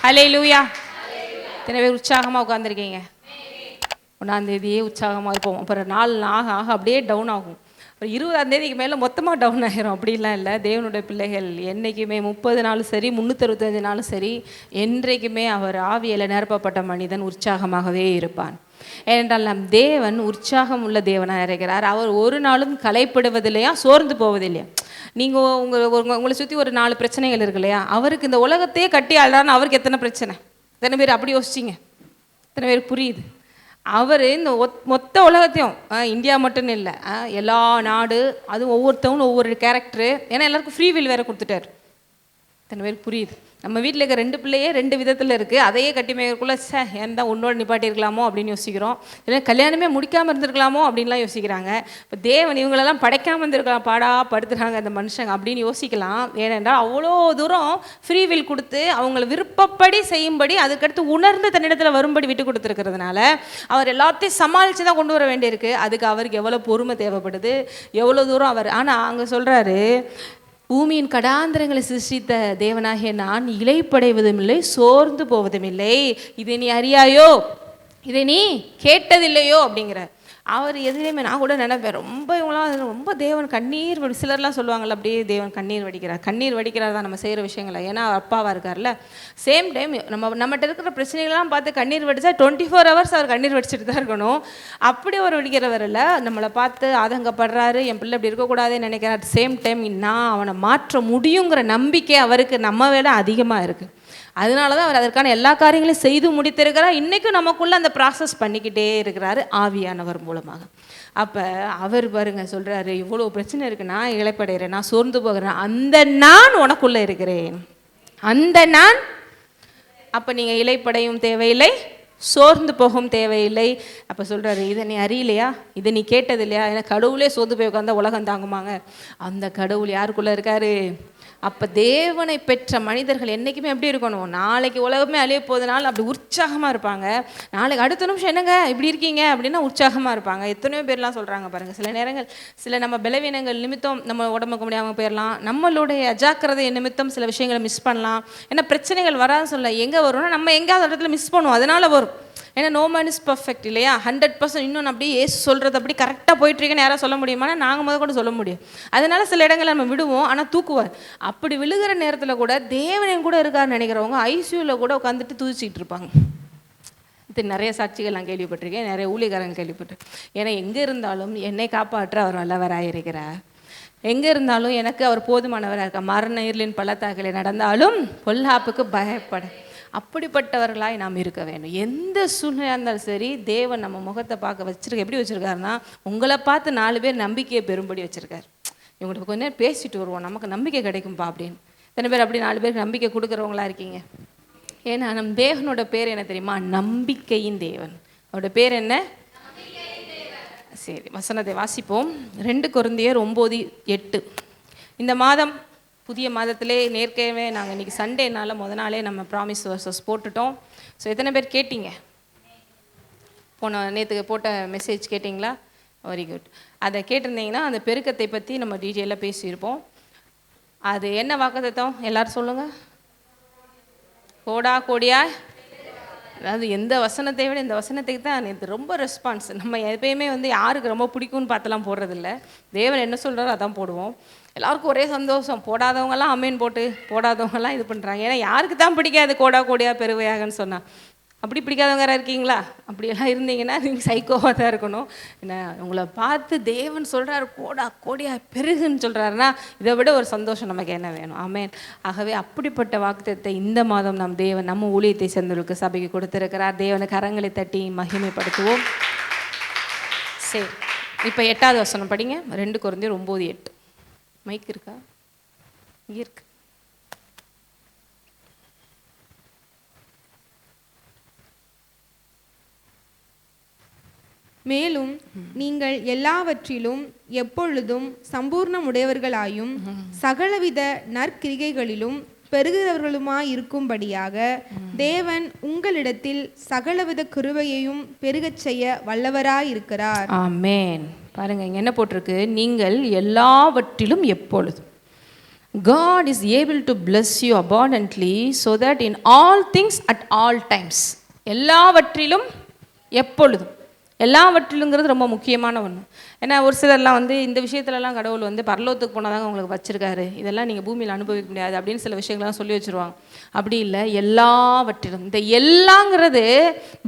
ஹல்லேலூயா. இத்தனை பேர் உற்சாகமாக உட்காந்துருக்கீங்க. 1ஆம் தேதியே உற்சாகமாக இருப்போம். அப்புறம் நாள் ஆக ஆக அப்படியே டவுன் ஆகும். அப்புறம் 20ஆம் தேதிக்கு மேலே மொத்தமாக டவுன் ஆகிரும். அப்படிலாம் இல்லை. தேவனுடைய பிள்ளைகள் என்றைக்குமே 30 நாளும் சரி 365 நாளும் சரி என்றைக்குமே அவர் ஆவியில் நிரப்பப்பட்ட மனிதன் உற்சாகமாகவே இருப்பான். ஏனென்றால் நம் தேவன் உற்சாகம் உள்ள தேவனாக இருக்கிறார். அவர் ஒரு நாளும் கலைப்படுவதில்லையா, சோர்ந்து போவதில்லையா. நீங்கள் உங்களை சுற்றி ஒரு 4 பிரச்சனைகள் இருக்கு இல்லையா, அவருக்கு இந்த உலகத்தையே கட்டி ஆள்றான்னு அவருக்கு எத்தனை பிரச்சனை? எத்தனை பேர் அப்படி யோசிச்சிங்க? எத்தனை பேர் புரியுது? அவர் இந்த மொத்த உலகத்தையும், இந்தியா மட்டும்னு இல்லை, எல்லா நாடு, அதுவும் ஒவ்வொருத்தவங்களும் ஒவ்வொரு கேரக்டரு, ஏன்னா எல்லாருக்கும் ஃப்ரீ வில் வேறு கொடுத்துட்டார். எத்தனை பேருக்கு புரியுது? நம்ம வீட்டில் இருக்க 2 பிள்ளையே 2 விதத்தில் இருக்குது. அதையே கட்டி மேற்குள்ளே ஏன் தான் உன்னோட நிப்பாட்டியிருக்கலாமோ அப்படின்னு யோசிக்கிறோம். இல்லை கல்யாணமே முடிக்காமல் இருந்திருக்கலாமோ அப்படின்லாம் யோசிக்கிறாங்க. இப்போ தேவன் இவங்களெல்லாம் படைக்காமல் இருந்திருக்கலாம், பாடா படுத்துகிறாங்க அந்த மனுஷங்க அப்படின்னு யோசிக்கலாம். ஏனென்றால் அவ்வளோ தூரம் ஃப்ரீ வில் கொடுத்து அவங்களை விருப்பப்படி செய்யும்படி, அதுக்கடுத்து உணர்ந்து தன்னிடத்தில் வரும்படி விட்டு கொடுத்துருக்கிறதுனால அவர் எல்லாத்தையும் சமாளித்து தான் கொண்டு வர வேண்டியிருக்கு. அதுக்கு அவருக்கு எவ்வளோ பொறுமை தேவைப்படுது, எவ்வளோ தூரம் அவர். ஆனால் அங்கே சொல்கிறாரு, பூமியின் கடாந்திரங்களை சிருஷ்டித்த தேவனாகிய நான் இளைப்படைவதும் இல்லை, சோர்ந்து போவதும் இல்லை. இதை நீ அறியாயோ, இதை நீ கேட்டதில்லையோ அப்படிங்கிற. அவர் எதுலேயுமே நான் கூட நினைப்பேன், ரொம்ப இவங்களாம் ரொம்ப தேவன் கண்ணீர் சிலர்லாம் சொல்லுவாங்கள்ல, அப்படியே தேவன் கண்ணீர் வடிக்கிறார் தான் நம்ம செய்கிற விஷயங்களை. ஏன்னா அப்பாவாக இருக்கார்ல. சேம் டைம் நம்மகிட்ட இருக்கிற பிரச்சனைகள்லாம் பார்த்து கண்ணீர் வடித்தா 24 hours அவர் கண்ணீர் வடிச்சிட்டு தான் இருக்கணும். அப்படி ஒரு வடிக்கிறவர் இல்லை. நம்மளை பார்த்து ஆதங்கப்படுறாரு, என் பிள்ளை இப்படி இருக்கக்கூடாதுன்னு நினைக்கிறார். சேம் டைம் நான் அவனை மாற்ற முடியுங்கிற நம்பிக்கை அவருக்கு நம்ம விட அதிகமாக இருக்குது. அதனால தான் அவர் அதற்கான எல்லா காரியங்களையும் செய்து முடித்திருக்கிறார். இன்றைக்கும் நமக்குள்ளே அந்த ப்ராசஸ் பண்ணிக்கிட்டே இருக்கிறாரு ஆவியானவர் மூலமாக. அப்போ அவர் பாருங்க சொல்கிறாரு, இவ்வளோ பிரச்சனை இருக்குது, நான் இளைப்படைகிறேன், நான் சோர்ந்து போகிறேன், அந்த நான் உனக்குள்ளே இருக்கிறேன், அந்த நான். அப்போ நீங்கள் இளைப்படையும் தேவையில்லை, சோர்ந்து போகும் தேவையில்லை. அப்போ சொல்கிறாரு, இதை நீ அறியலையா, இதை நீ கேட்டது இல்லையா? ஏன்னா கடவுளே சோர்ந்து போய் உட்காந்தா உலகம் தாங்குமாங்க. அந்த கடவுள் யாருக்குள்ளே இருக்காரு? அப்போ தேவனை பெற்ற மனிதர்கள் என்றைக்குமே எப்படி இருக்கணும்? நாளைக்கு உலகமே அழிய போதனால அப்படி உற்சாகமாக இருப்பாங்க. நாளைக்கு அடுத்த நிமிஷம் என்னங்க இப்படி இருக்கீங்க அப்படின்னா உற்சாகமாக இருப்பாங்க. எத்தனையோ பேர்லாம் சொல்கிறாங்க பாருங்கள். சில நேரங்கள் சில நம்ம பலவீனங்கள் நிமித்தம் நம்ம உடம்புக்கு முடியாமல் போயிடலாம், நம்மளுடைய அஜாக்கிரதை நிமித்தம் சில விஷயங்களை மிஸ் பண்ணலாம். ஏன்னா பிரச்சனைகள் வராதுன்னு சொல்ல, எங்கே வரும்னா நம்ம எங்கேயாவது இடத்துல மிஸ் பண்ணுவோம், அதனால் வரும். ஏன்னா நோ மேன் இஸ் பர்ஃபெக்ட் இல்லையா? 100% இன்னும் அப்படியே ஏசு சொல்கிறது அப்படி கரெக்டாக போயிட்டுருக்கேன்னு யாராவது சொல்ல முடியுமானா நாங்கள் முதல் கூட சொல்ல முடியும். அதனால சில இடங்களில் நம்ம விடுவோம், ஆனால் தூக்குவார். அப்படி விழுகிற நேரத்தில் கூட தேவனையும் கூட இருக்காருன்னு நினைக்கிறவங்க ஐசியூவில் கூட உட்காந்துட்டு தூச்சிக்கிட்டு இருப்பாங்க. இது நிறைய சாட்சிகள் நான் கேள்விப்பட்டிருக்கேன், நிறைய ஊழியக்காரங்க கேள்விப்பட்டிருக்கேன். ஏன்னா எங்கே இருந்தாலும் என்னை காப்பாற்ற அவர் நல்லவராக இருக்கிறார். எங்கே இருந்தாலும் எனக்கு அவர் போதுமானவராக இருக்கார். மரண இருளின் பள்ளத்தாக்கிலே நடந்தாலும் பொல்லாப்புக்கு பயப்பட. அப்படிப்பட்டவர்களாய் நாம் இருக்க வேண்டும். எந்த சூழ்நிலையாக இருந்தாலும் சரி, தேவன் நம்ம முகத்தை பார்க்க வச்சுருக்க. எப்படி வச்சுருக்காருன்னா, உங்களை பார்த்து 4 பேர் நம்பிக்கையை பெறும்படி வச்சுருக்காரு. இவங்களுக்கு கொஞ்ச நேரம் பேசிட்டு வருவோம், நமக்கு நம்பிக்கை கிடைக்கும்பா அப்படின்னு. எத்தனை பேர் அப்படி 4 பேருக்கு நம்பிக்கை கொடுக்குறவங்களா இருக்கீங்க? ஏன்னா நம் தேவனோட பேர் என்ன தெரியுமா? நம்பிக்கையின் தேவன். அவரோட பேர் என்ன? சரி, வசனத்தை வாசிப்போம். 2 கொரிந்தியர் 9:8. இந்த மாதம் புதிய மாதத்திலே நேர்க்கவே நாங்கள் இன்றைக்கி சண்டேனால நாளே நம்ம ப்ராமிஸ் வர்சஸ் போட்டுட்டோம். ஸோ எத்தனை பேர் கேட்டீங்க? நேற்றுக்கு போட்ட மெசேஜ் கேட்டிங்களா? Very good. அதை கேட்டிருந்தீங்கன்னா அந்த பெருக்கத்தை பற்றி நம்ம டீட்டெயிலாக பேசியிருப்போம். அது என்ன வாக்குத்தத்தம் எல்லாரும் சொல்லுங்கள். கோடா கோடியா, அதாவது எந்த வசனத்தை விட இந்த வசனத்துக்கு தான் நேற்று ரொம்ப ரெஸ்பான்ஸ். நம்ம எப்பயுமே யாருக்கு ரொம்ப பிடிக்கும்னு பார்த்தெல்லாம் போடுறதில்ல. தேவன் என்ன சொல்கிறாரோ அதான் போடுவோம். எல்லாருக்கும் ஒரே சந்தோஷம். போடாதவங்கெல்லாம் அமேன் போட்டு, போடாதவங்கெல்லாம் இது பண்ணுறாங்க. ஏன்னா யாருக்கு தான் பிடிக்காது கோடா கோடியா பெருவையாகன்னு சொன்னால்? அப்படி பிடிக்காதவங்க யாராக இருக்கீங்களா? அப்படியெல்லாம் இருந்தீங்கன்னா நீங்கள் சைக்கோவாக தான் இருக்கணும். என்ன உங்களை பார்த்து தேவன் சொல்கிறார் கோடா கோடியா பெருகுன்னு சொல்கிறாருன்னா இதை விட ஒரு சந்தோஷம் நமக்கு என்ன வேணும்? ஆமேன். ஆகவே அப்படிப்பட்ட வாக்குத்தத்தத்தை இந்த மாதம் நம் தேவன் நம்ம ஊழியத்தை சேர்ந்தவர்களுக்கு சபைக்கு கொடுத்துருக்கிறார். தேவனை கரங்களை தட்டி மகிமைப்படுத்துவோம். சரி, இப்போ 8வது வசனம் படிங்க. 2 கொரிந்தியர் 9:8. மைக் இருக்கா? இங்கே இருக்கு. மேலும் நீங்கள் எல்லாவற்றிலும் எப்பொழுதும் சம்பூர்ணமுடையவர்களாயும் சகலவித நற்கிரிகைகளிலும் பெருகிறவர்களுமாயிருக்கும்படியாக தேவன் உங்களிடத்தில் சகலவித கிருபையையும் பெருகச் செய்ய வல்லவராயிருக்கிறார். ஆமென். பாருங்க, இங்கே என்ன போட்டிருக்கு? நீங்கள் எல்லாவற்றிலும் எப்பொழுதும். God is able to bless you abundantly so that in all things at all times, எல்லாவற்றிலும் எப்பொழுதும், எல்லாவற்றிலுங்கிறது ரொம்ப முக்கியமான ஒன்று. ஏன்னா ஒரு சிலர்லாம் வந்து இந்த விஷயத்துலலாம் கடவுள் வந்து பரலோகத்துக்கு போனாதாங்க உங்களுக்கு வச்சிருக்காரு, இதெல்லாம் நீங்கள் பூமியில் அனுபவிக்க முடியாது அப்படின்னு சில விஷயங்கள்லாம் சொல்லி வச்சுருவாங்க. அப்படி இல்லை, எல்லாவற்றிலும். இந்த எல்லாங்கிறது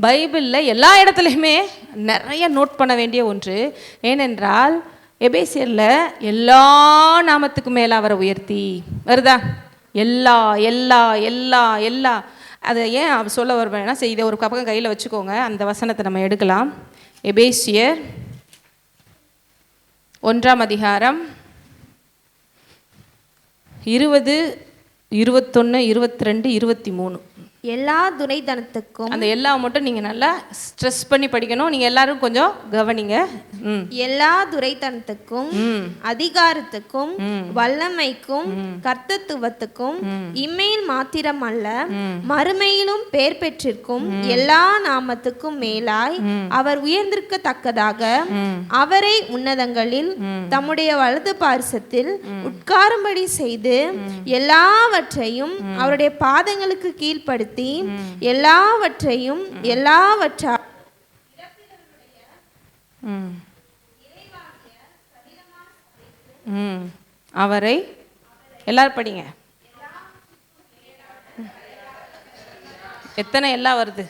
பைபிளில் எல்லா இடத்துலையுமே நிறைய நோட் பண்ண வேண்டிய ஒன்று. ஏனென்றால் எபேசியரில் எல்லா நாமத்துக்கு மேலே அவரை உயர்த்தி வருதா, எல்லா எல்லா எல்லா எல்லா. அதை ஏன் சொல்ல வருவேன்னா, சரி இதை ஒரு பக்கம் கையில் வச்சுக்கோங்க, அந்த வசனத்தை நம்ம எடுக்கலாம். எபேசியர் 1 அதிகாரம் 20, 21, 22, 23. எல்லா துரைத்தனத்துக்கும், அந்த எல்லா மட்டும் நீங்கள் நல்லா ஸ்ட்ரெஸ் பண்ணி படிக்கணும். நீங்கள் எல்லாரும் கொஞ்சம் கவனிங்க. எல்லா துரைத்தனத்துக்கும், அதிகாரத்துக்கும், வல்லமைக்கும், கர்த்தத்துவத்துக்கும், இம்மையில் மாத்திரம் அல்ல மறுமையிலும் பேர் பெற்றிருக்கும் எல்லா நாமத்துக்கும் மேலாய் அவர் உயர்ந்திருக்கத்தக்கதாக அவரை உன்னதங்களில் தம்முடைய வலது பாரிசத்தில் உட்காரும்படி செய்து எல்லாவற்றையும் அவருடைய பாதங்களுக்கு கீழ்ப்படுத்தி எல்லாவற்றையும் எல்லாவற்றா அவரை எல்லாரும் படிங்க. எத்தனை எல்லாம் வருது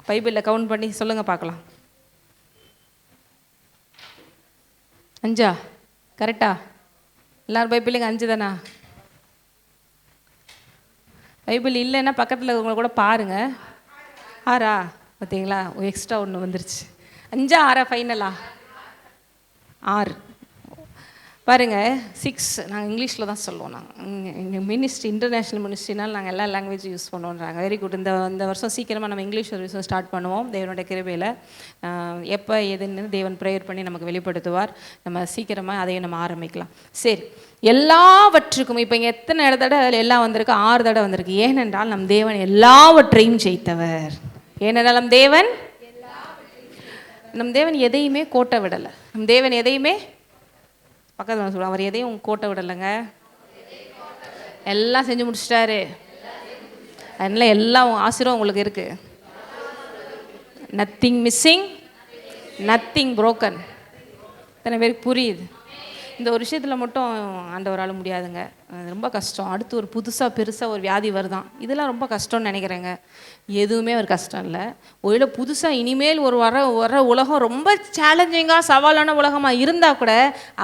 பைபிளில் கவுண்ட் பண்ணி சொல்லுங்க பார்க்கலாம். 5 கரெக்டா? எல்லாரும் பைபிளுங்க 5 தானா? பைபிள் இல்லைன்னா பக்கத்தில் இருக்கவங்கள கூட பாருங்க. 6 பார்த்தீங்களா? எக்ஸ்ட்ரா ஒன்று வந்துருச்சு. 5 6 ஃபைனலா? 6 பாருங்க. 6 நாங்கள் இங்கிலீஷில் தான் சொல்லுவோம். நாங்கள் எங்கள் மினிஸ்ட்ரி இன்டர்நேஷ்னல் மினிஸ்ட்ரினால் நாங்கள் எல்லா லாங்குவேஜும் யூஸ் பண்ணுவோன்றாங்க. Very good. இந்த வருஷம் சீக்கிரமாக நம்ம இங்கிலீஷ் சர்வீஸும் ஸ்டார்ட் பண்ணுவோம். தேவனுடைய கிருபையில் எப்போ எதுன்னு தேவன் ப்ரேயர் பண்ணி நமக்கு வெளிப்படுத்துவார். நம்ம சீக்கிரமாக அதையும் நம்ம ஆரம்பிக்கலாம். சரி, எல்லாவற்றுக்கும் இப்போ இங்கே எத்தனை தடவை எல்லாம் வந்திருக்கு? 6 தடவை வந்திருக்கு. ஏனென்றால் நம் தேவன் எல்லாவற்றையும் ஜெயித்தவர். ஏனென்றால் நம் தேவன் எதையுமே கோட்டை விடலை. நம் தேவன் எதையுமே பக்கத்தில் சொல்லுவோம், அவர் எதையும் கோட்டை விடலைங்க. எல்லாம் செஞ்சு முடிச்சிட்டாரு. அதனால எல்லாம் ஆசீர்வாதம் உங்களுக்கு இருக்கு. Nothing missing, nothing broken. இத்தனை பேருக்கு புரியுது? இந்த ஒரு விஷயத்தில் மட்டும் ஆண்டவரால் முடியாதுங்க, ரொம்ப கஷ்டம். அடுத்து ஒரு புதுசாக பெருசாக ஒரு வியாதி வருதான், இதெல்லாம் ரொம்ப கஷ்டம்னு நினைக்கிறேங்க. எதுவுமே ஒரு கஷ்டம் இல்லை. ஒருவேளை புதுசாக இனிமேல் வர உலகம் ரொம்ப சேலஞ்சிங்காக சவாலான உலகமாக இருந்தால் கூட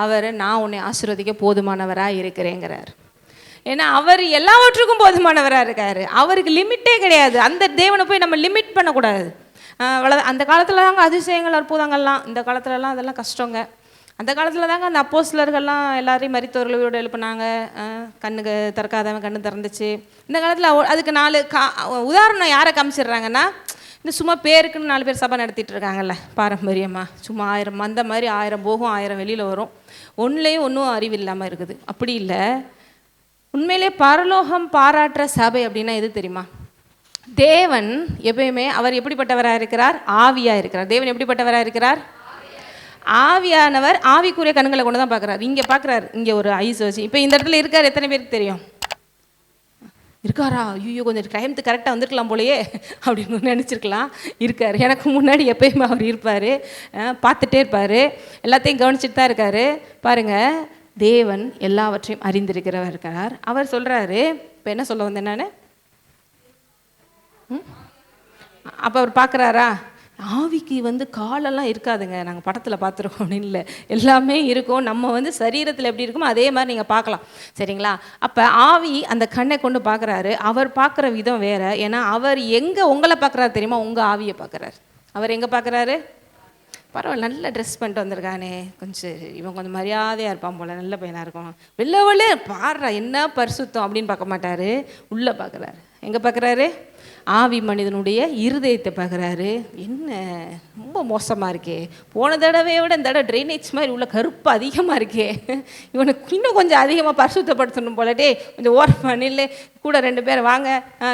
அவர் நான் உன்னை ஆசீர்வதிக்க போதுமானவராக இருக்கிறேங்கிறார். ஏன்னா அவர் எல்லாவற்றுக்கும் போதுமானவராக இருக்கார். அவருக்கு லிமிட்டே கிடையாது. அந்த தேவனை போய் நம்ம லிமிட் பண்ணக்கூடாது. அந்த காலத்தில் தாங்க அதிசயங்கள் அற்புதங்கள்லாம், இந்த காலத்துலலாம் அதெல்லாம் கஷ்டங்க. அந்த காலத்தில் தாங்க அந்த அப்போஸ்தலர்கள்லாம் எல்லாரையும் மரித்தவர்களோடு எழுப்பினாங்க. கண்ணுக்கு திறக்காதவன் கண்ணு திறந்துச்சு. இந்த காலத்தில் அதுக்கு 4 உதாரணம் யாரை காமிச்சிடுறாங்கன்னா, இந்த சும்மா பேருக்குன்னு 4 பேர் சபை நடத்திட்டு இருக்காங்கல்ல பாரம்பரியமாக. சும்மா 1000 அந்த மாதிரி 1000 போகும் 1000 வெளியில் வரும். ஒன்றுலேயும் ஒன்றும் அறிவு இல்லாமல் இருக்குது. அப்படி இல்லை. உண்மையிலே பரலோகம் பாராட்டுற சபை அப்படின்னா எது தெரியுமா? தேவன் எப்பயுமே அவர் எப்படிப்பட்டவராக இருக்கிறார்? ஆவியாக இருக்கிறார். தேவன் எப்படிப்பட்டவராக இருக்கிறார்? ஆவியானவர் ஆவிக்குரிய கண்களை கொண்டு தான் பார்க்குறாரு. இங்கே பார்க்குறாரு, இங்கே ஒரு ஐஸ் வச்சு. இப்போ இந்த இடத்துல இருக்கார், எத்தனை பேருக்கு தெரியும்? இருக்காரா? ஐயோ, கொஞ்சம் டைமுக்கு கரெக்டாக வந்துருக்கலாம் போலையே அப்படின்னு நினச்சிருக்கலாம். இருக்கார். எனக்கு முன்னாடி எப்பயுமே அவர் இருப்பார், பார்த்துட்டே இருப்பார், எல்லாத்தையும் கவனிச்சுட்டு தான் இருக்கார். பாருங்கள், தேவன் எல்லாவற்றையும் அறிந்திருக்கிறவர் இருக்கிறார். அவர் சொல்கிறாரு. இப்போ என்ன சொல்ல வந்தேன் நான்? அப்போ அவர் பார்க்குறாரா? ஆவிக்கு காலெல்லாம் இருக்காதுங்க, நாங்கள் படத்தில் பார்த்துருக்கோம் அப்படின்னு இல்லை, எல்லாமே இருக்கும். நம்ம சரீரத்தில் எப்படி இருக்குமோ அதே மாதிரி நீங்கள் பார்க்கலாம், சரிங்களா? அப்போ ஆவி அந்த கண்ணை கொண்டு பார்க்குறாரு. அவர் பார்க்குற விதம் வேறு. ஏன்னா அவர் எங்கே உங்களை பார்க்குறாரு தெரியுமா? உங்கள் ஆவியை பார்க்குறாரு. அவர் எங்கே பார்க்குறாரு? பரவாயில்ல, நல்ல ட்ரெஸ் பண்ணிட்டு வந்திருக்கானே, இவன் கொஞ்சம் மரியாதையாக இருப்பான் போல், நல்ல பையனாக இருக்கும், வெளில பாடுறா என்ன பரிசுத்தம் அப்படின்னு பார்க்க மாட்டார். உள்ளே பார்க்குறாரு. எங்கே பார்க்குறாரு? ஆவி மனிதனுடைய இருதயத்தை பார்க்குறாரு. என்ன ரொம்ப மோசமாக இருக்கே, போன தடவையை விட இந்த தடவை ட்ரைனேஜ் மாதிரி உள்ள கருப்பு அதிகமாக இருக்கே, இவனுக்கு இன்னும் கொஞ்சம் அதிகமாக பரிசுத்தப்படுத்தணும் போலட்டே, கொஞ்சம் ஓரமாக நில்லு, கூட 2 பேர் வாங்க,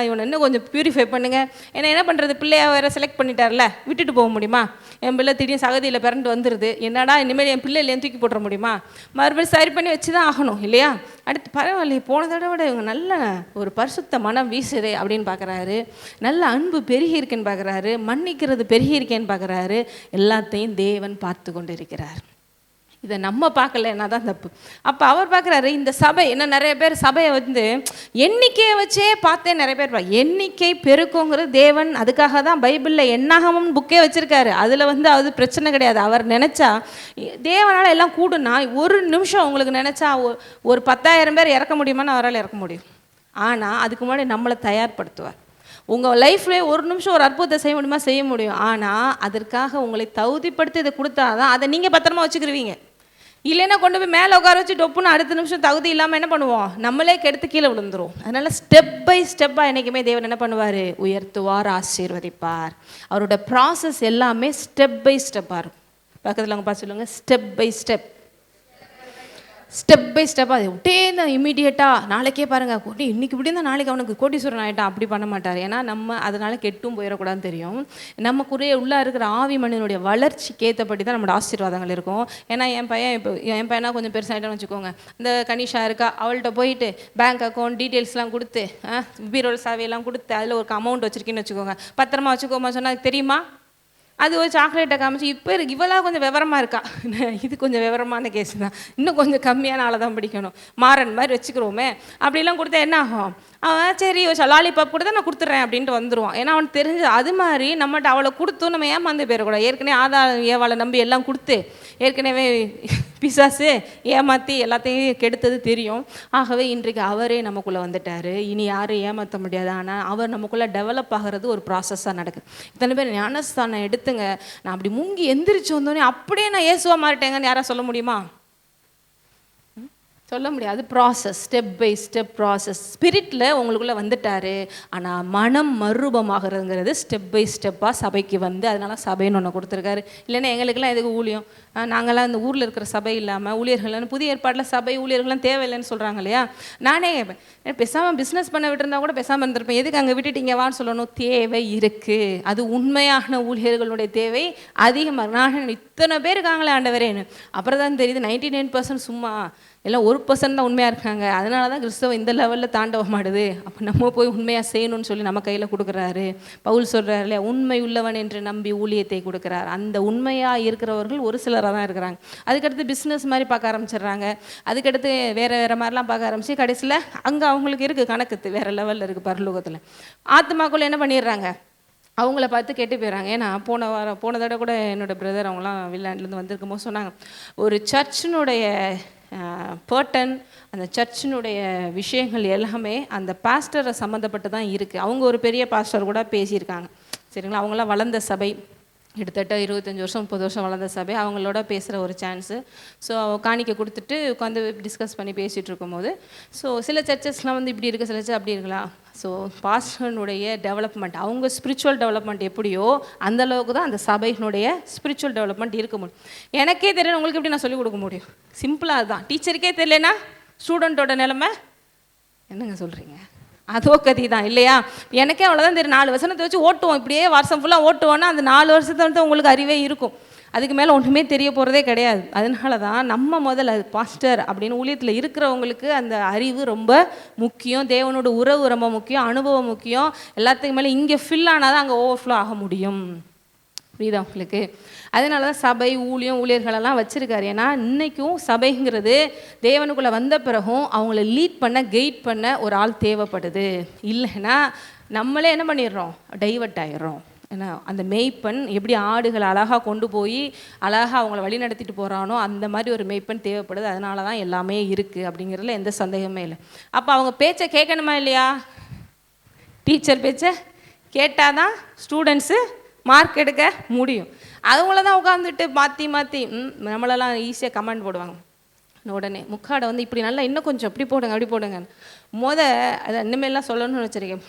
இவனை இன்னும் கொஞ்சம் பியூரிஃபை பண்ணுங்க. ஏன்னா என்ன பண்ணுறது, பிள்ளையை வேறு செலக்ட் பண்ணிட்டார்ல, விட்டுட்டு போக முடியுமா? என் பிள்ளை திடீர்னு சகதியில் பிறண்டு வந்துடுது, என்னடா இனிமேல் என் பிள்ளையிலேயும் தூக்கி போட்டுற முடியுமா? மறுபடியும் சரி பண்ணி வச்சு தான் ஆகணும் இல்லையா? அடுத்து பரவாயில்லையே, போன தடவை விட இவங்க நல்ல ஒரு பரிசுத்த மனம் வீசுதே அப்படின்னு பார்க்குறாரு. நல்ல அன்பு பெருகி இருக்கேன்னு பார்க்குறாரு, மன்னிக்கிறது பெருகி இருக்கேன்னு பார்க்குறாரு. எல்லாத்தையும் தேவன் பார்த்து கொண்டு இருக்கிறார். இதை நம்ம பார்க்கலன்னா தான் தப்பு. அப்போ அவர் பார்க்குறாரு, இந்த சபை என்ன, நிறைய பேர் சபையை எண்ணிக்கையை வச்சே பார்த்தே நிறைய பேர் எண்ணிக்கை பெருக்குங்கிறது தேவன் அதுக்காக தான் பைபிளில் என்னாகமும் புக்கே வச்சுருக்காரு. அதில் அது பிரச்சனை கிடையாது. அவர் நினச்சா தேவனால் எல்லாம் கூடுனா ஒரு நிமிஷம் உங்களுக்கு நினச்சா ஒரு 10,000 பேர் இறக்க முடியுமான்னு அவரால் இறக்க முடியும். ஆனால் அதுக்கு முன்னாடி நம்மளை தயார்படுத்துவார். உங்கள் லைஃப்லேயே ஒரு நிமிஷம் ஒரு அற்புதத்தை செய்ய முடியுமா? செய்ய முடியும். ஆனால் அதற்காக உங்களை தகுதிப்படுத்தி இதை கொடுத்தா தான் அதை நீங்கள் பத்திரமா வச்சுக்கிருவீங்க. இல்லைன்னா கொண்டு போய் மேலே உட்கார வச்சு டொப்புன்னு அடுத்த நிமிஷம் தகுதி இல்லாமல் என்ன பண்ணுவோம், நம்மளே கெடுத்து கீழே விழுந்துரும். அதனால ஸ்டெப் பை ஸ்டெப்பாக என்றைக்குமே தேவன் என்ன பண்ணுவார், உயர்த்துவார், ஆசீர்வதிப்பார். அவரோட ப்ராசஸ் எல்லாமே ஸ்டெப் பை ஸ்டெப்பாக இருக்கும். பக்கத்தில் அவங்க பார்த்து சொல்லுங்கள், step by step, step by ஸ்டெப்பாக. அது விட்டே தான் இமீடியட்டாக நாளைக்கே பாருங்கள், இன்றைக்கி இப்படி இருந்தால் நாளைக்கு அவனுக்கு கோடீஸ்வரன் ஆகிட்டான் அப்படி பண்ண மாட்டார். ஏன்னா நம்ம அதனால் கெட்டும் போயிடக்கூடாதுன்னு தெரியும். நமக்குரிய உள்ளே இருக்கிற ஆவி மனிதனுடைய வளர்ச்சிக்கு ஏற்றப்படி தான் நம்மளோட ஆசீர்வாதங்கள் இருக்கும். ஏன்னா என் பையனா கொஞ்சம் பெருசாகிட்டான்னு வச்சுக்கோங்க, இந்த கனிஷா இருக்கா, அவள்கிட்ட போயிட்டு பேங்க் அக்கௌண்ட் டீட்டெயில்ஸ்லாம் கொடுத்து பீரோல் சாவியெல்லாம் கொடுத்து அதில் ஒரு அமௌண்ட் வச்சுருக்கேன்னு வச்சுக்கோங்க, பத்திரமா வச்சுக்கோமா சொன்னால் தெரியுமா? அது ஒரு சாக்லேட்டை காமிச்சு, இப்போ இவளாக கொஞ்சம் விவரமாக இருக்கா, இது கொஞ்சம் விவரமான கேஸ் தான், இன்னும் கொஞ்சம் கம்மியான ஆளை தான் பிடிக்கணும், மாறன் மாதிரி வச்சுக்கிறோமே அப்படிலாம் கொடுத்தா என்ன ஆகும்? அவன் சரி லாலிபாப் கூட தான் நான் கொடுத்துட்றேன் அப்படின்ட்டு வந்துடுவான். ஏன்னா அவனுக்கு தெரிஞ்சு. அது மாதிரி நம்மகிட்ட அவளை கொடுத்து நம்ம ஏமாந்து போயிடக்கூடாது. ஏற்கனவே ஏவாளை நம்பி எல்லாம் கொடுத்து ஏற்கனவே பிசாசு ஏமாற்றி எல்லாத்தையும் கெடுத்தது தெரியும். ஆகவே இன்றைக்கு அவரே நமக்குள்ளே வந்துட்டார். இனி யாரும் ஏமாற்ற முடியாது. ஆனால் அவர் நமக்குள்ளே டெவலப் ஆகிறது ஒரு ப்ராசஸாக நடக்குது. இத்தனை பேர் ஞானஸ்தானம் எடுத்துங்க, நான் அப்படி முங்கி எந்திரிச்சு வந்தோடனே அப்படியே நான் இயேசுவா மாறிட்டேங்கன்னு யாராவது சொல்ல முடியுமா? சொல்ல முடியாது. Process, step by step process. ஸ்பிரிட்டில் உங்களுக்குள்ளே வந்துட்டார். ஆனால் மனம் மறுரூபமாகிறதுங்கிறது ஸ்டெப் பை ஸ்டெப்பாக சபைக்கு அதனால சபைன்னு ஒன்று கொடுத்துருக்காரு. இல்லைன்னா எங்களுக்கெல்லாம் எதுக்கு ஊழியம்? நாங்கள்லாம் இந்த ஊரில் இருக்கிற சபை இல்லாமல் ஊழியர்கள்னு புதிய ஏற்பாட்டில் சபை ஊழியர்கள்லாம் தேவையில்லைன்னு சொல்கிறாங்க இல்லையா? நானே பேசாமல் பிஸ்னஸ் பண்ண விட்டுருந்தா கூட பேசாமல் இருந்திருப்பேன். எதுக்கு அங்கே விட்டுட்டீங்க வான்னு சொல்லணும்? தேவை இருக்குது. அது உண்மையான ஊழியர்களுடைய தேவை அதிகமாக. நான் இத்தனை பேர் இருக்காங்களே ஆண்டவரேன்னு அப்புறம் தான் தெரியுது 99% சும்மா, எல்லாம் 1% தான் உண்மையாக இருக்காங்க. அதனால தான் கிறிஸ்தவம் இந்த லெவலில் தாண்டவமாடுது. அப்போ நம்ம போய் உண்மையாக செய்யணும்னு சொல்லி நம்ம கையில் கொடுக்குறாரு. பவுல் சொல்கிறார் இல்லையா, உண்மை உள்ளவன் என்று நம்பி ஊழியத்தை கொடுக்குறார். அந்த உண்மையாக இருக்கிறவர்கள் ஒரு சிலராக தான் இருக்கிறாங்க. அதுக்கடுத்து பிஸ்னஸ் மாதிரி பார்க்க ஆரம்பிச்சிடுறாங்க. அதுக்கடுத்து வேறு வேறு மாதிரிலாம் பார்க்க ஆரம்பிச்சு கடைசியில் அங்கே அவங்களுக்கு இருக்குது கணக்கு வேறு லெவலில் இருக்குது. பரலோகத்தில் ஆத்மாக்குள்ளே என்ன பண்ணிடுறாங்க, அவங்கள பார்த்து கேட்டு போயிடறாங்க. ஏன்னா போன தடவை கூட என்னோடய பிரதர் அவங்களாம் வில்லாண்ட்லேருந்து வந்திருக்கும் போது சொன்னாங்க, ஒரு சர்ச்சினுடைய பர்டன், அந்த சர்ச்சினுடைய விஷயங்கள் எல்லாமே அந்த பாஸ்டரை சம்மந்தப்பட்டு தான் இருக்குது. அவங்க ஒரு பெரிய பாஸ்டர் கூட பேசியிருக்காங்க சரிங்களா. அவங்களாம் வளர்ந்த சபை, கிட்டத்தட்ட 25 வருஷம் 30 வருஷம் வளர்ந்த சபை. அவங்களோட பேசுகிற ஒரு சான்ஸு. ஸோ காணிக்க கொடுத்துட்டு உட்காந்து டிஸ்கஸ் பண்ணி பேசிகிட்டு இருக்கும்போது, ஸோ சில சர்ச்சஸ்லாம் இப்படி இருக்குது, சில சர்ச்சஸ் அப்படி இருக்கலாம். ஸோ பாஸ்டர்னுடைய டெவலப்மெண்ட், அவங்க ஸ்பிரிச்சுவல் டெவலப்மெண்ட் எப்படியோ அந்தளவுக்கு தான் அந்த சபையினுடைய ஸ்பிரிச்சுவல் டெவலப்மெண்ட் இருக்க முடியும். எனக்கே தெரியல, உங்களுக்கு எப்படி நான் சொல்லிக் கொடுக்க முடியும்? சிம்பிளாக அதுதான். டீச்சருக்கே தெரியலனா ஸ்டூடெண்ட்டோட நிலைமை என்னங்க சொல்கிறீங்க? அதோ கதி தான் இல்லையா? எனக்கே அவ்வளோதான் தெரியும். 4 வசனத்தை வச்சு ஓட்டுவோம், இப்படியே வருஷம் ஃபுல்லாக ஓட்டுவோன்னா அந்த 4 வருஷத்தை உங்களுக்கு அறிவே இருக்கும். அதுக்கு மேலே ஒன்றுமே தெரிய போகிறதே கிடையாது. அதனால தான் நம்ம முதல்ல பாஸ்டர் அப்படின்னு ஊழியத்தில் இருக்கிறவங்களுக்கு அந்த அறிவு ரொம்ப முக்கியம், தேவனோட உறவு ரொம்ப முக்கியம், அனுபவம் முக்கியம். எல்லாத்துக்கு மேலே இங்கே ஃபில் ஆனால் தான் அங்கே ஓவர்ஃப்ளோ ஆக முடியும். புரியுதா உங்களுக்கு? அதனால தான் சபை ஊழியர்களெல்லாம் வச்சுருக்காரு. ஏன்னா இன்றைக்கும் சபைங்கிறது தேவனுக்குள்ளே வந்த பிறகும் அவங்கள லீட் பண்ண கைட் பண்ண ஒரு ஆள் தேவைப்படுது. இல்லைன்னா நம்மளே என்ன பண்ணிடுறோம், டைவர்ட் ஆகிடுறோம். ஏன்னா அந்த மேய்ப்பன் எப்படி ஆடுகளை அழகாக கொண்டு போய் அழகாக அவங்கள வழி நடத்திட்டு போகிறானோ அந்த மாதிரி ஒரு மேய்ப்பன் தேவைப்படுது. அதனால தான் எல்லாமே இருக்குது அப்படிங்கிறதுல எந்த சந்தேகமே இல்லை. அப்போ அவங்க பேச்சை கேட்கணுமா இல்லையா? டீச்சர் பேச்சை கேட்டால் தான் ஸ்டூடெண்ட்ஸு மார்க் எடுக்க முடியும். அவங்கள தான் உட்காந்துட்டு மாற்றி நம்மளெல்லாம் ஈஸியாக கமெண்ட் போடுவாங்க. உடனே முக்காடை இப்படி நல்லா இன்னும் கொஞ்சம் அப்படி போடுங்க அப்படி போடுங்க. அதை இனிமேலாம் சொல்லணும்னு வச்சுருக்கேன்.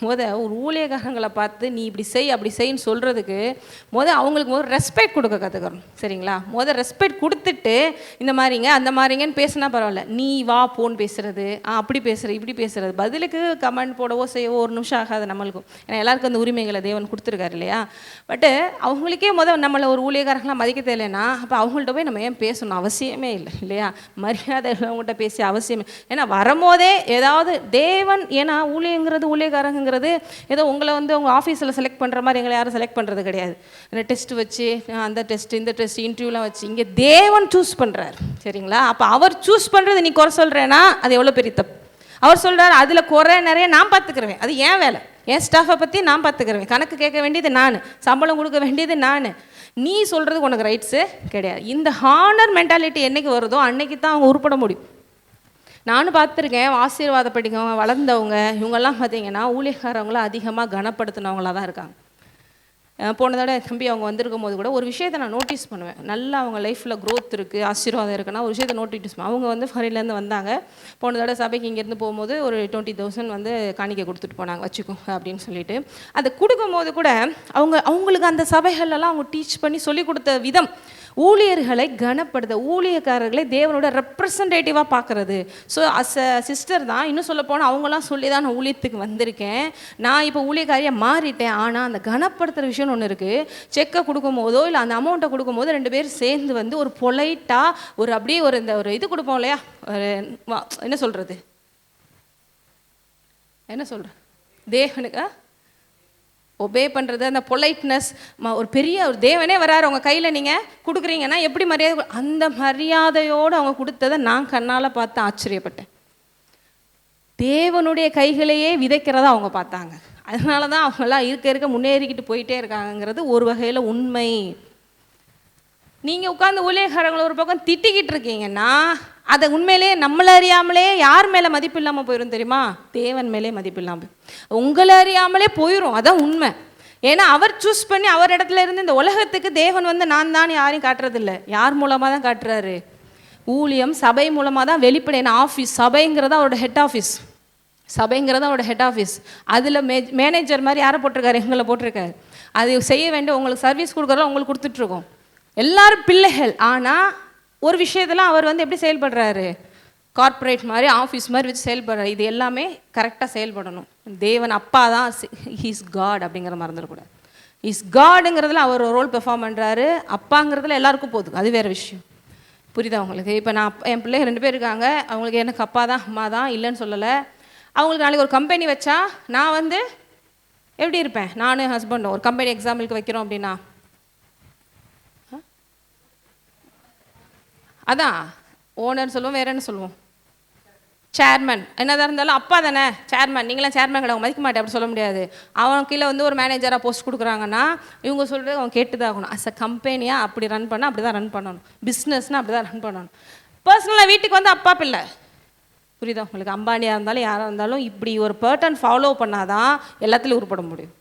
ஒரு ஊழியக்காரங்களை பார்த்து நீ இப்படி செய் அப்படி செய்ன்னு சொல்கிறதுக்கு அவங்களுக்கு ரெஸ்பெக்ட் கொடுக்க கற்றுக்கணும். சரிங்களா? ரெஸ்பெக்ட் கொடுத்துட்டு இந்த மாதிரிங்க அந்த மாதிரிங்கன்னு பேசினா பரவாயில்ல, நீ வா போன்னு பேசுகிறது, அப்படி பேசுகிற இப்படி பேசுகிறது, பதிலுக்கு கமெண்ட் போடவோ செய்யவோ ஒரு நிமிஷம் ஆகாது நம்மளுக்கும். ஏன்னா எல்லாருக்கும் அந்த உரிமைகளை தேவன் கொடுத்துருக்காரு இல்லையா? பட்டு அவங்களுக்கே நம்மளை ஒரு ஊழியக்காரங்களாம் மதிக்க தெரியலைன்னா அப்போ அவங்கள்ட்ட போய் நம்ம ஏன் பேசணும்? அவசியமே இல்லை இல்லையா? மரியாதை அவங்கள்ட்ட பேசி அவசியமே. ஏன்னா வரும்போதே ஏதாவது தேவன், ஏன்னா ஊழியக்காரங்கிறது ஏதோ உங்களை உங்கள் ஆஃபீஸில் செலக்ட் பண்ணுற மாதிரி எங்களை யாரும் செலக்ட் பண்ணுறது கிடையாது. அந்த டெஸ்ட் வச்சு அந்த டெஸ்ட் இந்த டெஸ்ட் இன்டர்வியூலாம் வச்சு இங்கே தேவன் சூஸ் பண்ணுறாரு. சரிங்களா? அப்போ அவர் சூஸ் பண்ணுறது நீ குறை சொல்கிறேன்னா அது எவ்வளோ பெரிய தப்பு. அவர் சொல்கிறார் அதில் குறை நிறைய நான் பார்த்துக்கிறேன், அது ஏன் வேலை, என் ஸ்டாஃபை பற்றி நான் பார்த்துக்கிறேன், கணக்கு கேட்க வேண்டியது நான், சம்பளம் கொடுக்க வேண்டியது நான், நீ சொல்கிறதுக்கு உனக்கு ரைட்ஸு கிடையாது. இந்த ஹானர் மென்டாலிட்டி என்றைக்கு வருதோ அன்னைக்கு தான் அவங்க உருப்பட முடியும். நானும் பார்த்துருக்கேன், ஆசீர்வாதப்படிக்கவங்க வளர்ந்தவங்க இவங்கெல்லாம் பார்த்தீங்கன்னா ஊழியக்காரவங்களாம் அதிகமாக கனப்படுத்தினவங்களாக தான் இருக்காங்க. போன தடவை தம்பி அவங்க வந்திருக்கும் போது கூட ஒரு விஷயத்தை நான் நோட்டீஸ் பண்ணுவேன். நல்லா அவங்க லைஃப்பில் க்ரோத் இருக்குது, ஆசீர்வாதம் இருக்குன்னா ஒரு விஷயத்தை நோட்டீஸ் பண்ணுவேன். அவங்க ஃபாரின்லேருந்து வந்தாங்க. போன தடவை சபைக்கு இங்கேருந்து போகும்போது ஒரு 20,000 காணிக்கை கொடுத்துட்டு போனாங்க, வச்சுக்கோ அப்படின்னு சொல்லிட்டு. அதை கொடுக்கும்போது கூட அவங்களுக்கு அந்த சபைகளெல்லாம் அவங்க டீச் பண்ணி சொல்லிக் கொடுத்த விதம், ஊழியர்களை கனப்படுத்த, ஊழியக்காரர்களை தேவனோட ரெப்ரசன்டேட்டிவாக பார்க்குறது. ஸோ அஸ் அ சிஸ்டர் தான், இன்னும் சொல்ல போனால் அவங்களாம் சொல்லி தான் நான் ஊழியத்துக்கு வந்திருக்கேன், நான் இப்போ ஊழியக்காரியாக மாறிட்டேன். ஆனால் அந்த கனப்படுத்துகிற விஷயம்னு ஒன்று இருக்குது. செக்கை கொடுக்கும் போதோ இல்லை அந்த அமௌண்ட்டை கொடுக்கும் போது 2 பேர் சேர்ந்து ஒரு பொலைட்டாக அப்படியே ஒரு இது கொடுப்போம் இல்லையா, என்ன சொல்கிறது தேவனுக்கு ஒபே பண்ணுறது, அந்த பொலைட்னஸ், ஒரு பெரிய ஒரு தேவனே வராரு உங்கள் கையில் நீங்கள் கொடுக்குறீங்கன்னா எப்படி மரியாதை, அந்த மரியாதையோடு அவங்க கொடுத்ததை நான் கண்ணால் பார்த்து ஆச்சரியப்பட்டேன். தேவனுடைய கைகளையே விதைக்கிறதா அவங்க பார்த்தாங்க. அதனால தான் அவங்களாம் இருக்க முன்னேறிக்கிட்டு போயிட்டே இருக்காங்கிறது ஒரு வகையில் உண்மை. நீங்கள் உட்காந்து ஊழியக்காரங்களை ஒரு பக்கம் திட்டிக்கிட்டு இருக்கீங்கன்னா அதை உண்மையிலே நம்மளை அறியாமலே யார் மேலே மதிப்பு இல்லாமல் போயிடும் தெரியுமா? தேவன் மேலே மதிப்பு இல்லாமல் உங்களை அறியாமலே போயிடும். அதான் உண்மை. ஏன்னா அவர் சூஸ் பண்ணி அவர் இடத்துல இருந்து இந்த உலகத்துக்கு தேவன் நான் தான் யாரையும் காட்டுறதில்ல, யார் மூலமாக தான் காட்டுறாரு? ஊழியம் சபை மூலமாக தான் வெளிப்படை. ஏன்னா ஆஃபீஸ் சபைங்கிறத அவரோட ஹெட் ஆஃபீஸ், சபைங்கிறத அவரோட ஹெட் ஆஃபீஸ். அதில் மேனேஜர் மாதிரி யாரை போட்டிருக்காரு? எங்களை போட்டிருக்காரு. அது செய்ய வேண்டிய உங்களுக்கு சர்வீஸ் கொடுக்குறதெல்லாம் உங்களுக்கு கொடுத்துட்ருக்கோம். எல்லாரும் பிள்ளைகள். ஆனால் ஒரு விஷயத்தில் அவர் எப்படி செயல்படுறாரு? கார்ப்பரேட் மாதிரி ஆஃபீஸ் மாதிரி வச்சு செயல்படுறாரு. இது எல்லாமே கரெக்டாக செயல்படணும். தேவன் அப்பா தான், ஹீஸ் காட் அப்படிங்கிற மறந்துடக்கூடாது. ஹீஸ் காடுங்கிறதுல அவர் ஒரு ரோல் பெர்ஃபார்ம் பண்ணுறாரு. அப்பாங்கிறதுல எல்லாருக்கும் போதும், அது வேறு விஷயம். புரியுதா உங்களுக்கு? இப்போ நான் என் பிள்ளைங்க 2 பேர் இருக்காங்க, அவங்களுக்கு எனக்கு அப்பா தான் அம்மா தான் இல்லைன்னு சொல்லலை. அவங்களுக்கு நாளைக்கு ஒரு கம்பெனி வச்சா நான் எப்படி இருப்பேன்? நானும் ஹஸ்பண்டும் ஒரு கம்பெனி எக்ஸாம்பிளுக்கு வைக்கிறோம் அப்படின்னா அதான் ஓனர் சொல்லுவோம், வேற என்ன சொல்லுவோம்? சேர்மன். என்னதான் இருந்தாலும் அப்பா தானே சேர்மன், நீங்களாம் சேர்மன் கிடையாது மதிக்க மாட்டேன் அப்படி சொல்ல முடியாது. அவன் கீழே ஒரு மேனேஜராக போஸ்ட் கொடுக்குறாங்கன்னா இவங்க சொல்கிறது அவன் கேட்டு தான் ஆகணும். அஸ் அ கம்பெனியாக அப்படி ரன் பண்ணால் அப்படி தான் ரன் பண்ணணும். பிஸ்னஸ்னால் அப்படி தான் ரன் பண்ணணும். பர்சனலாக வீட்டுக்கு அப்பா பிள்ளை. புரியுதா உங்களுக்கு? அம்பானியாக இருந்தாலும் யாராக இருந்தாலும் இப்படி ஒரு பேட்டர்ன் ஃபாலோ பண்ணாதான் எல்லாத்துலேயும் உருப்பட முடியும்.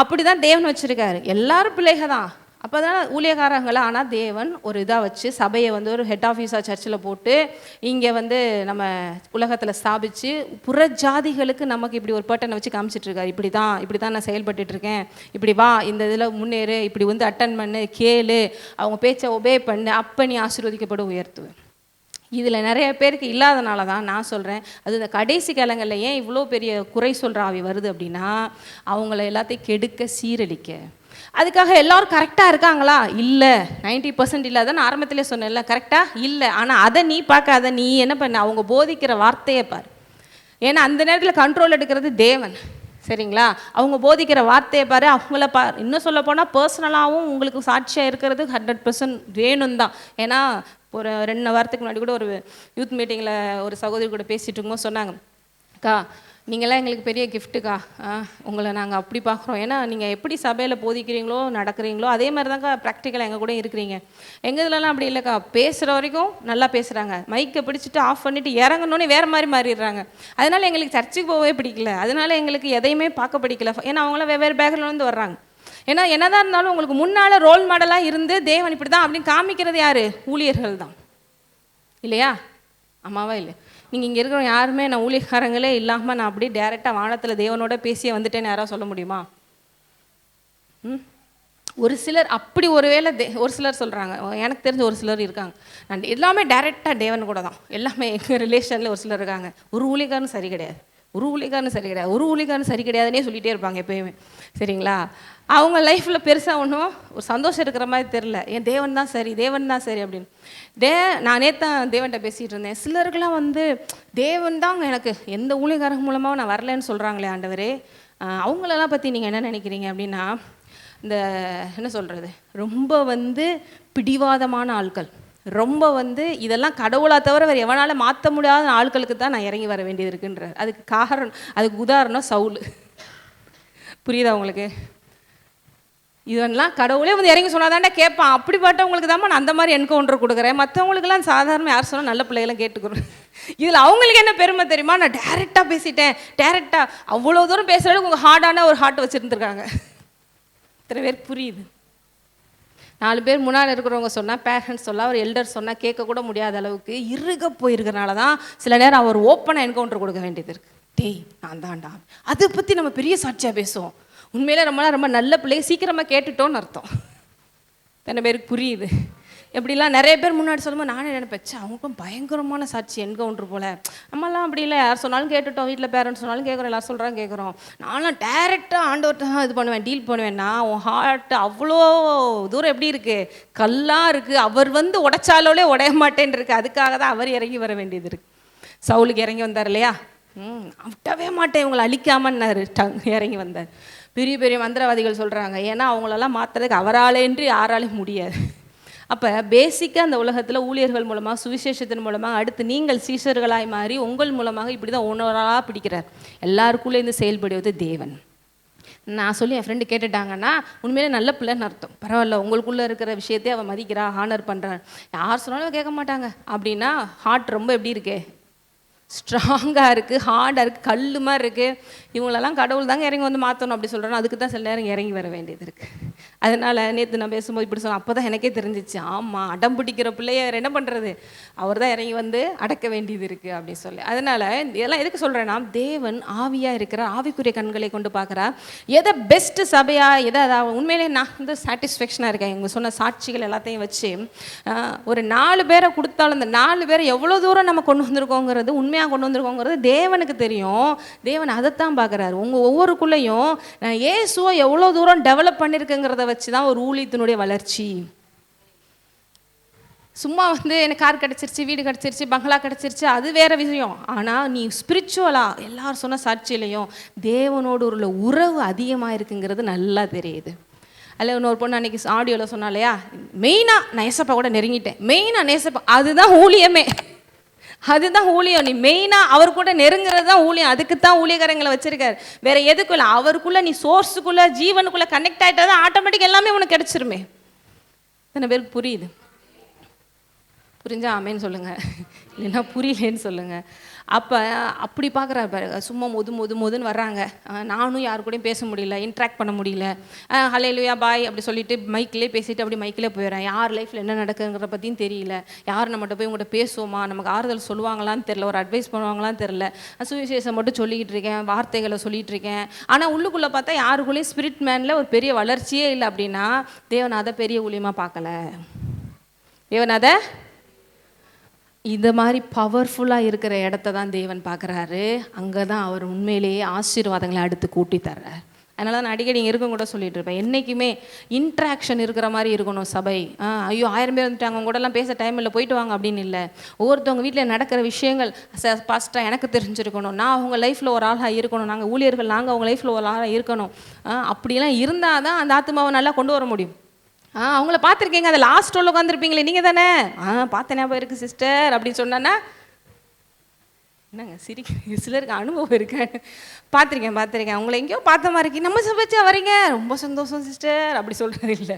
அப்படி தான் தேவன் வச்சுருக்காரு. எல்லாரும் பிள்ளைகள் தான். அப்போ தான் ஊழியக்காரங்களை. ஆனால் தேவன் ஒரு இதாக வச்சு சபையை ஒரு ஹெட் ஆஃபீஸாக சர்ச்சில் போட்டு இங்கே நம்ம உலகத்தில் ஸ்தாபித்து புற ஜாதிகளுக்கு நமக்கு இப்படி ஒரு பேட்டர்னை வச்சு காமிச்சிட்ருக்காரு. இப்படி தான் நான் செயல்பட்டுருக்கேன், இப்படி வா இந்த இதில் முன்னேறு, இப்படி அட்டன் பண்ணு, கேளு, அவங்க பேச்சை ஒபே பண்ணு, அப்போ நீ ஆசீர்வதிக்கப்பட உயர்த்துவேன். இதில் நிறைய பேருக்கு இல்லாதனால தான் நான் சொல்கிறேன். அது இந்த கடைசி காலங்களில் ஏன் இவ்வளோ பெரிய குறை சொல்கிற ஆவி வருது அப்படின்னா அவங்கள எல்லாத்தையும் கெடுக்க, சீரழிக்க. அதுக்காக எல்லோரும் கரெக்டாக இருக்காங்களா? இல்லை, 90% இல்லை. அதான் நான் ஆரம்பத்திலே சொன்னேன்ல, கரெக்டாக இல்லை. ஆனால் அதை நீ பார்க்காத, நீ என்ன பண்ண, அவங்க போதிக்கிற வார்த்தையை பார். ஏன்னா அந்த நேரத்தில் கண்ட்ரோல் எடுக்கிறது தேவன். சரிங்களா? அவங்க போதிக்கிற வார்த்தையை பாரு, அவங்கள பார். இன்னும் சொல்ல போனால் பர்சனலாகவும் உங்களுக்கு சாட்சியாக இருக்கிறது 100% வேணும் தான். ஏன்னா ஒரு 2 வாரத்துக்கு முன்னாடி கூட ஒரு யூத் மீட்டிங்கில் ஒரு சகோதரி கூட பேசிகிட்டு இருக்கும்போது சொன்னாங்க, அக்கா நீங்களாம் எங்களுக்கு பெரிய கிஃப்ட்டுக்கா, உங்களை நாங்கள் அப்படி பார்க்குறோம். ஏன்னா நீங்கள் எப்படி சபையில் போதிக்கிறீங்களோ நடக்கிறீங்களோ அதே மாதிரி தான்க்கா ப்ராக்டிக்கலாக எங்கள் கூட இருக்கிறீங்க. எங்கள் இதுலலாம் அப்படி இல்லைக்கா, பேசுகிற வரைக்கும் நல்லா பேசுகிறாங்க, மைக்கை பிடிச்சிட்டு ஆஃப் பண்ணிவிட்டு இறங்கணுன்னே வேறு மாதிரி மாறிடுறாங்க. அதனால் எங்களுக்கு சர்ச்சுக்கு போகவே பிடிக்கல, அதனால் எங்களுக்கு எதையுமே பார்க்க பிடிக்கல. ஏன்னா அவங்களாம் வெவ்வேறு பேக்ரவுண்ட்லேருந்து வர்றாங்க. ஏன்னா என்னதான் இருந்தாலும் உங்களுக்கு முன்னால் ரோல் மாடலாக இருந்து தேவன் இப்படி தான் அப்படின்னு காமிக்கிறது யார்? ஊழியர்கள் தான் இல்லையா? ஆமாவா இல்லை? நீங்கள் இங்கே இருக்கிற யாருமே நான் ஊழியக்காரங்களே இல்லாமல் நான் அப்படியே டேரெக்டாக வானத்தில் தேவனோட பேசியே வந்துட்டேன்னு யாராவது சொல்ல முடியுமா? ஒரு சிலர் அப்படி ஒருவேளை ஒரு சிலர் சொல்கிறாங்க, எனக்கு தெரிஞ்ச ஒரு சிலர் இருக்காங்க, நான் எல்லாமே டைரெக்டாக தேவன் கூட தான் எல்லாமே. எங்கள் ரிலேஷனில் ஒரு சிலர் இருக்காங்க, ஒரு ஊழியக்காரனும் சரி கிடையாது, ஒரு ஊழியக்காரனும் சரி கிடையாது, ஒரு ஊழியக்காரனும் சரி கிடையாதுன்னே சொல்லிகிட்டே இருப்பாங்க எப்போயுமே. சரிங்களா? அவங்க லைஃப்பில் பெருசாக ஒன்றும் ஒரு சந்தோஷம் இருக்கிற மாதிரி தெரில. என் தேவன் தான் சரி, தேவன் தான் சரி அப்படின்னு. நான் நேத்தான் தேவன்கிட்ட பேசிகிட்டு இருந்தேன். சிலருக்கெல்லாம் வந்து தேவன் தாங்க எனக்கு, எந்த ஊழியக்காரங்க மூலமாக நான் வரலன்னு சொல்கிறாங்களே ஆண்டவரே, அவங்களெல்லாம் பற்றி நீங்கள் என்ன நினைக்கிறீங்க அப்படின்னா, இந்த என்ன சொல்கிறது, ரொம்ப வந்து பிடிவாதமான ஆட்கள், ரொம்ப வந்து இதெல்லாம் கடவுளாக தவிர வேறு எவனால் மாற்ற முடியாத ஆட்களுக்கு தான் நான் இறங்கி வர வேண்டியது இருக்குன்றார். அதுக்கு காரணம், அதுக்கு உதாரணம் சவுல். புரியுதா உங்களுக்கு? இதெல்லாம் கடவுளே வந்து இறங்கி சொன்னாதாண்டா கேட்பான். அப்படிப்பட்டவங்களுக்கு தான் நான் அந்த மாதிரி என்கவுண்டர் கொடுக்குறேன். மற்றவங்களுக்குலாம் சாதாரண யார் சொன்னால் நல்ல பிள்ளைகளாம் கேட்டுக்கிறேன். இதில் அவங்களுக்கு என்ன பெருமை தெரியுமா, நான் டேரெக்டாக பேசிட்டேன், டேரெக்டாக அவ்வளோ தூரம் பேசுகிற அளவுக்கு உங்கள் ஹார்டான ஒரு ஹார்ட் வச்சுருந்துருக்காங்க. இத்தனை பேருக்கு புரியுது. 4 பேர் முன்னால் இருக்கிறவங்க சொன்னால், பேரண்ட்ஸ் சொன்னால், ஒரு எல்டர் சொன்னால் கேட்கக்கூட முடியாத அளவுக்கு இறுக போயிருக்கிறனால தான் சில நேரம் அவர் ஓப்பனாக என்கவுண்டர் கொடுக்க வேண்டியது இருக்குது. டேய் நான் தான்டா, அதை பற்றி நம்ம பெரிய சாட்சியாக பேசுவோம். உண்மையிலே நம்மளாம் ரொம்ப நல்ல பிள்ளையை சீக்கிரமாக கேட்டுட்டோன்னு அர்த்தம். இத்தனை பேருக்கு புரியுது. எப்படிலாம் நிறைய பேர் முன்னாடி சொல்லும்போது நானே நினைப்பேன், அவங்களுக்கும் பயங்கரமான சாட்சி என்கவுண்டர் போல். நம்மளாம் அப்படி இல்லை, யார் சொன்னாலும் கேட்டுட்டோம், வீட்டில் பேரண்ட்ஸ் சொன்னாலும் கேட்குறோம், எல்லாரும் சொல்கிறாங்க கேட்குறோம். நான்லாம் டேரெக்டாக ஆண்டவர்கிட்ட தான் இது பண்ணுவேன், டீல் பண்ணுவேன்னா உன் ஹார்ட் அவ்வளோ தூரம் எப்படி இருக்குது, கல்லாக இருக்குது, அவர் வந்து உடைச்சாலோலே உடைய மாட்டேன்னு இருக்குது. அதுக்காக தான் அவர் இறங்கி வர வேண்டியது இருக்குது. சவுலுக்கு இறங்கி வந்தார் இல்லையா, விட்டவே மாட்டேன் இவங்களை அழிக்காமன்னாரு, இறங்கி வந்தார். பெரிய பெரிய மந்திரவாதிகள் சொல்கிறாங்க, ஏன்னா அவங்களெல்லாம் மாற்றுறதுக்கு அவராலேன்று யாராலையும் முடியாது. அப்போ பேசிக்காக அந்த உலகத்தில் ஊழியர்கள் மூலமாக, சுவிசேஷத்தின் மூலமாக, அடுத்து நீங்கள் சீஷர்களாய் மாறி உங்கள் மூலமாக இப்படி தான் ஒன்றராக பிடிக்கிறார். எல்லாருக்குள்ளேருந்து செயல்படுவது தேவன். நான் சொல்லி என் ஃப்ரெண்டு கேட்டுட்டாங்கன்னா உண்மையிலே நல்ல பிள்ளைன்னு அர்த்தம். பரவாயில்ல, உங்களுக்குள்ளே இருக்கிற விஷயத்தையே அவன் மதிக்கிறா, ஹானர் பண்ணுறான். யார் சொன்னாலும் கேட்க மாட்டாங்க அப்படின்னா ஹார்ட் ரொம்ப எப்படி இருக்கே, ஸ்ட்ராங்காக இருக்குது, ஹார்டாக இருக்குது, கல் மாதிரி இருக்குது. இவங்களெல்லாம் கடவுள் தாங்க இறங்கி வந்து மாற்றணும் அப்படி சொல்கிறோன்னா, அதுக்கு தான் சில நேரம் இறங்கி வர வேண்டியது இருக்குது. அதனால் நேற்று நான் பேசும்போது இப்படி சொன்னேன். அப்போ தான் எனக்கே தெரிஞ்சிச்சு, ஆமாம், அடம் பிடிக்கிற பிள்ளைய என்ன பண்ணுறது, அவர் தான் இறங்கி வந்து அடக்க வேண்டியது இருக்குது அப்படின்னு சொல்லி. அதனால் இதெல்லாம் எதுக்கு சொல்கிறேன்னா, தேவன் ஆவியாக இருக்கிறார், ஆவிக்குரிய கண்களை கொண்டு பார்க்குறார். எதை பெஸ்ட்டு சபையாக, எதை அதாவது உண்மையிலே நான் வந்து சாட்டிஸ்ஃபேக்ஷனாக இருக்கேன். இவங்க சொன்ன சாட்சிகள் எல்லாத்தையும் வச்சு ஒரு 4 பேரை கொடுத்தாலும் அந்த 4 பேரை எவ்வளோ தூரம் நம்ம கொண்டு வந்திருக்கோங்கிறது, உண்மையாக கொண்டு வந்திருக்கோங்கிறது தேவனுக்கு தெரியும். தேவன் அதைத்தான் பார்க்குறாரு. உங்கள் ஒவ்வொருக்குள்ளேயும் இயேசுவை எவ்வளோ தூரம் டெவலப் பண்ணியிருக்குங்கிறத வச்சு தான் ஒரு ஊழியத்தினுடைய வளர்ச்சி. சும்மா வந்து எனக்கு கார் கிடச்சிருச்சு, வீடு கிடச்சிருச்சு, பங்களா கிடச்சிருச்சு, அது வேறு விஷயம். ஆனால் நீ ஸ்பிரிச்சுவலாக எல்லாரும் சொன்ன சாட்சியிலையும் தேவனோடு உள்ள உறவு அதிகமாக இருக்குங்கிறது நல்லா தெரியுது. அதில் இன்னொரு பொண்ணு அன்றைக்கி ஆடியோவில் சொன்னா இல்லையா, மெயினாக நான் ஏசப்பா கூட நெருங்கிட்டேன், மெயினாக நேசப்பா, அதுதான் ஊழியமே, அதுதான் ஊழியம். நீ மெயினாக அவர் கூட நெருங்கிறது தான் ஊழியம். அதுக்கு தான் ஊழியக்காரங்களை வச்சிருக்காரு, வேற எதுக்குள்ள. அவருக்குள்ளே நீ சோர்ஸுக்குள்ளே, ஜீவனுக்குள்ளே கனெக்ட் ஆகிட்டா தான் ஆட்டோமேட்டிக் எல்லாமே உனக்கு கிடச்சிருமே. இத்தனை பேருக்கு புரியுது? புரிஞ்சா ஆமேன்னு சொல்லுங்கள், இல்லைன்னா புரியலேன்னு சொல்லுங்கள். அப்போ அப்படி பார்க்குறாரு பாருங்க. சும்மா மொதுன்னு வர்றாங்க. நானும் யாரு கூடயும் பேச முடியல, இன்ட்ராக்ட் பண்ண முடியல. ஹல்லேலூயா பாய் அப்படி சொல்லிட்டு மைக்கிலே பேசிட்டு அப்படி மைக்கிலே போயிடுறேன். யார் லைஃப்பில் என்ன நடக்குங்கிற பற்றியும் தெரியல. யார் நம்மகிட்ட போய் உங்கள்கிட்ட பேசுவோமா, நமக்கு ஆறுதல் சொல்லுவாங்களான்னு தெரில, ஒரு அட்வைஸ் பண்ணுவாங்களான்னு தெரில. சுவிசேஷம் மட்டும் சொல்லிக்கிட்டு இருக்கேன், வார்த்தைகளை சொல்லிகிட்டு இருக்கேன். ஆனால் உள்ளுக்குள்ளே பார்த்தா யாருக்குள்ளேயும் ஸ்பிரிட் மேனில் ஒரு பெரிய வளர்ச்சியே இல்லை. அப்படின்னா தேவன் அதை பெரிய ஊழியமாக பார்க்கல. தேவன் அதை இந்த மாதிரி பவர்ஃபுல்லாக இருக்கிற இடத்த தான் தேவன் பார்க்குறாரு. அங்கே தான் அவர் உண்மையிலேயே ஆசீர்வாதங்களை அடுத்து கூட்டி தர்றார். அதனால நான் அடிக்கடி இங்கே இருக்கும் கூட சொல்லிட்டு இருப்பேன், என்றைக்குமே இன்ட்ராக்ஷன் இருக்கிற மாதிரி இருக்கணும் சபை. ஐயோ 1000 பேர் வந்துட்டாங்க, அவங்க கூடலாம் பேச டைம் இல்லை, போயிட்டு வாங்க அப்படின்னு இல்லை. ஒவ்வொருத்தவங்க வீட்டில் நடக்கிற விஷயங்கள் பாஸ்ட்டாக எனக்கு தெரிஞ்சிருக்கணும், நான் அவங்க லைஃப்பில் ஒரு ஆளாக இருக்கணும், நாங்கள் ஊழியர்கள் நாங்கள் அவங்க லைஃப்பில் ஒரு ஆளாக இருக்கணும். அப்படிலாம் இருந்தால் தான் அந்த ஆத்மாவை நல்லா கொண்டு வர முடியும். அவங்கள பார்த்துருக்கீங்க, அதை லாஸ்ட் ரோல் உட்காந்துருப்பீங்களே நீங்கள் தானே, பார்த்த ஞாபகம் இருக்குது சிஸ்டர் அப்படின்னு சொன்னான்னா என்னங்க சிலருக்கு அனுபவம் இருக்கு. பார்த்துருக்கேன் உங்களை எங்கேயோ பார்த்த மாதிரி இருக்கு, நம்ம சமைச்சா வரீங்க, ரொம்ப சந்தோஷம் சிஸ்டர் அப்படி சொல்கிறது இல்லை.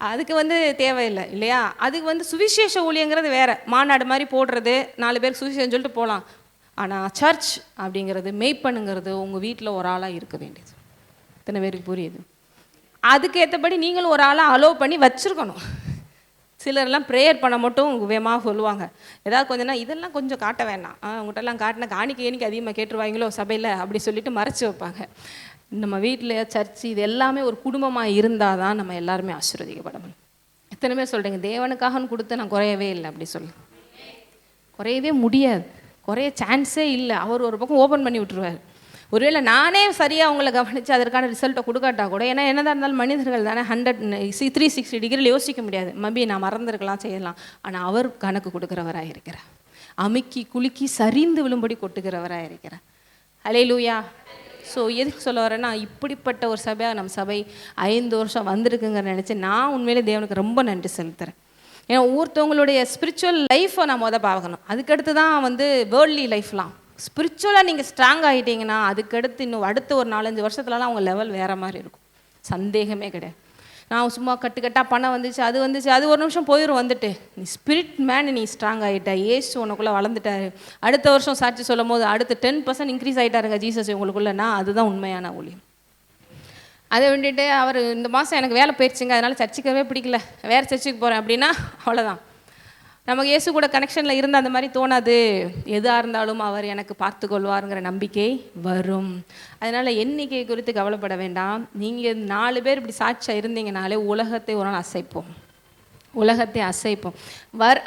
அதுக்கு வந்து தேவையில்லை இல்லையா. அதுக்கு வந்து சுவிசேஷ ஊழியங்கிறது வேறு, மாநாடு மாதிரி போடுறது, 4 பேருக்கு சுவிசேஷம் சொல்லிட்டு போகலாம். ஆனால் சர்ச் அப்படிங்கிறது, மெய்ப்பண்ணுங்கிறது உங்கள் வீட்டில் ஒரு ஆளாக இருக்க வேண்டியது. இத்தனை பேருக்கு புரியுது? அதுக்கு ஏற்றபடி நீங்களும் ஒரு ஆளாக அலோவ் பண்ணி வச்சுருக்கணும். சிலர்லாம் ப்ரேயர் பண்ண மட்டும் வேகமாக சொல்லுவாங்க. ஏதாவது கொஞ்சம்னா இதெல்லாம் கொஞ்சம் காட்ட வேண்டாம், உங்கள்கிட்டலாம் காட்டினா காணிக்கைக்கு அதிகமாக கேட்டுருவாங்களோ சபையில் அப்படி சொல்லிட்டு மறைச்சி வைப்பாங்க. நம்ம வீட்டில் சர்ச்சு இது எல்லாமே ஒரு குடும்பமாக இருந்தால் தான் நம்ம எல்லாருமே ஆசீர்வதிக்கப்பட முடியும். எத்தனை பேர் சொல்கிறீங்க தேவனுக்காகன்னு கொடுத்து நான் குறையவே இல்லை அப்படி சொல்லி? குறையவே முடியாது, குறைய சான்ஸே இல்லை. அவர் ஒரு பக்கம் ஓப்பன் பண்ணி விட்டுருவார். ஒருவேளை நானே சரியாக அவங்கள கவனித்து அதற்கான ரிசல்ட்டை கொடுக்காட்டா கூட, ஏன்னா என்னதான் இருந்தாலும் மனிதர்கள் தானே, 360 டிகிரியில் யோசிக்க முடியாது. மேபி நான் மறந்துருக்கலாம், செய்யலாம். ஆனால் அவர் கணக்கு கொடுக்குறவராக இருக்கிறார். அமுக்கி குலுக்கி சரிந்து விழும்படி கொட்டுகிறவராக இருக்கிறார். ஹல்லேலூயா. ஸோ எதுக்கு சொல்ல வரேன்னா, இப்படிப்பட்ட ஒரு சபையாக நம்ம சபை 5 வருஷம் வந்திருக்குங்க நினச்சி நான் உண்மையிலே தேவனுக்கு ரொம்ப நன்றி செலுத்துகிறேன். ஏன்னா ஒவ்வொருத்தவங்களுடைய ஸ்பிரிச்சுவல் லைஃப்பை நான் பார்க்கணும். அதுக்கடுத்து தான் வேர்ல்ட்லி லைஃப்லாம். ஸ்பிரிச்சுவலாக நீங்கள் ஸ்ட்ராங் ஆகிட்டீங்கன்னா அதுக்கடுத்து இன்னும் அடுத்த ஒரு 4-5 வருஷத்துலலாம் அவங்க லெவல் வேறு மாதிரி இருக்கும், சந்தேகமே கிடையாது. நான் சும்மா கட்டுக்கட்டாக பணம் வந்துச்சு அது ஒரு நிமிஷம் போயிடும். வந்துட்டு நீ ஸ்பிரிட் மேன், நீ ஸ்ட்ராங் ஆகிட்ட, ஏசு உனக்குள்ளே வளர்ந்துட்டாரு. அடுத்த வருஷம் சாட்சி சொல்லும் போது அடுத்து 10% இன்க்ரீஸ் ஆகிட்டாருங்க ஜீசஸ் உங்களுக்குள்ளனா, அதுதான் உண்மையான ஊழியம். அதை வேண்டிட்டு அவர் இந்த மாதம் எனக்கு வேலை போயிடுச்சுங்க, அதனால் சர்ச்சுக்கவே பிடிக்கல, வேறு சர்ச்சுக்கு போகிறேன் அப்படின்னா அவ்வளோதான். நமக்கு இயேசு கூட கனெக்ஷனில் இருந்து அந்த மாதிரி தோணாது. எதாக இருந்தாலும் அவர் எனக்கு பார்த்து கொள்வாருங்கிற நம்பிக்கை வரும். அதனால் எண்ணிக்கை குறித்து கவலைப்பட வேண்டாம். நீங்கள் 4 பேர் இப்படி சாட்சியாக இருந்தீங்கனாலே உலகத்தை ஒரு நாள் அசைப்போம், உலகத்தை அசைப்போம்.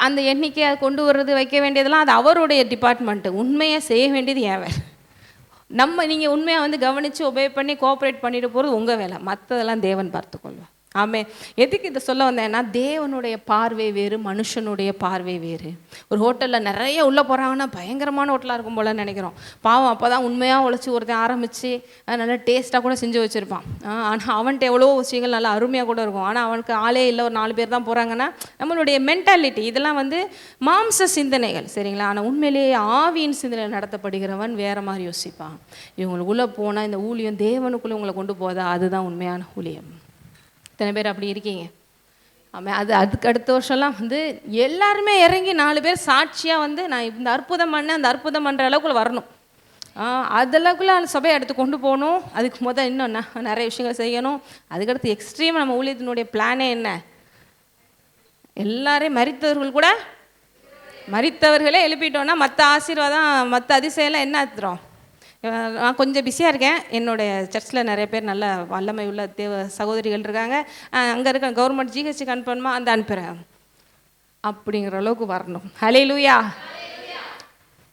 அந்த எண்ணிக்கையை கொண்டு வர்றது வைக்க வேண்டியதெல்லாம் அது அவருடைய டிபார்ட்மெண்ட்டு. உண்மையை செய்ய வேண்டியது ஏன் வேலை. நீங்கள் உண்மையாக கவனித்து ஒபே பண்ணி கோஆப்ரேட் பண்ணிட்டு போகிறது உங்கள் வேலை, மற்றதெல்லாம் தேவன் பார்த்துக்கொள்வார். ஆமே. எதுக்கு இதை சொல்ல வந்தேன்னா, தேவனுடைய பார்வை வேறு, மனுஷனுடைய பார்வை வேறு. ஒரு ஹோட்டலில் நிறைய உள்ளே போகிறாங்கன்னா பயங்கரமான ஹோட்டலாக இருக்கும் போல நினைக்கிறோம். பாவம் அப்போ தான் உண்மையாக உழைச்சி ஒருத்தன் ஆரம்பித்து நல்லா டேஸ்ட்டாக கூட செஞ்சு வச்சுருப்பான். ஆனால் அவன்கிட்ட எவ்வளோ விஷயங்கள் நல்லா அருமையாக கூட இருக்கும். ஆனால் அவனுக்கு ஆளே இல்லை, ஒரு 4 பேர் தான் போகிறாங்கன்னா நம்மளுடைய மென்டாலிட்டி இதெல்லாம் மாம்ச சிந்தனைகள், சரிங்களா? ஆனால் உண்மையிலேயே ஆவியின் சிந்தனை நடத்தப்படுகிறவன் வேறு மாதிரி யோசிப்பான். இவங்களுக்குள்ளே போனால் இந்த ஊழியம் தேவனுக்குள்ளே உங்களை கொண்டு போதா, அதுதான் உண்மையான ஊழியம். இத்தனை பேர் அப்படி இருக்கீங்க. ஆமாம். அதுக்கு அடுத்த வருஷம்லாம் எல்லாருமே இறங்கி 4 பேர் சாட்சியாக நான் இந்த அற்புதம் பண்ணேன், அந்த அற்புதம் பண்ணுற அளவுக்குள்ள வரணும். அதளவுக்குள்ள அந்த சபையை எடுத்து கொண்டு போகணும். அதுக்கு இன்னும் நிறைய விஷயங்கள் செய்யணும். அதுக்கடுத்து எக்ஸ்ட்ரீம் நம்ம ஊழியத்தினுடைய பிளானே என்ன? எல்லாரையும் மரித்தவர்களே எழுப்பிட்டோன்னா மற்ற ஆசீர்வாதம் மற்ற அதிசயம்லாம் என்ன ஆத்துறோம்? நான் கொஞ்சம் பிஸியாக இருக்கேன். என்னுடைய சர்ச்சில் நிறைய பேர் நல்ல வல்லமை உள்ள சகோதரிகள் இருக்காங்க. அங்கே இருக்க கவர்மெண்ட் ஜிஹெச் கன்ஃபார்மாக அனுப்புகிறேன் அப்படிங்கிற அளவுக்கு வரணும். ஹல்லேலூயா.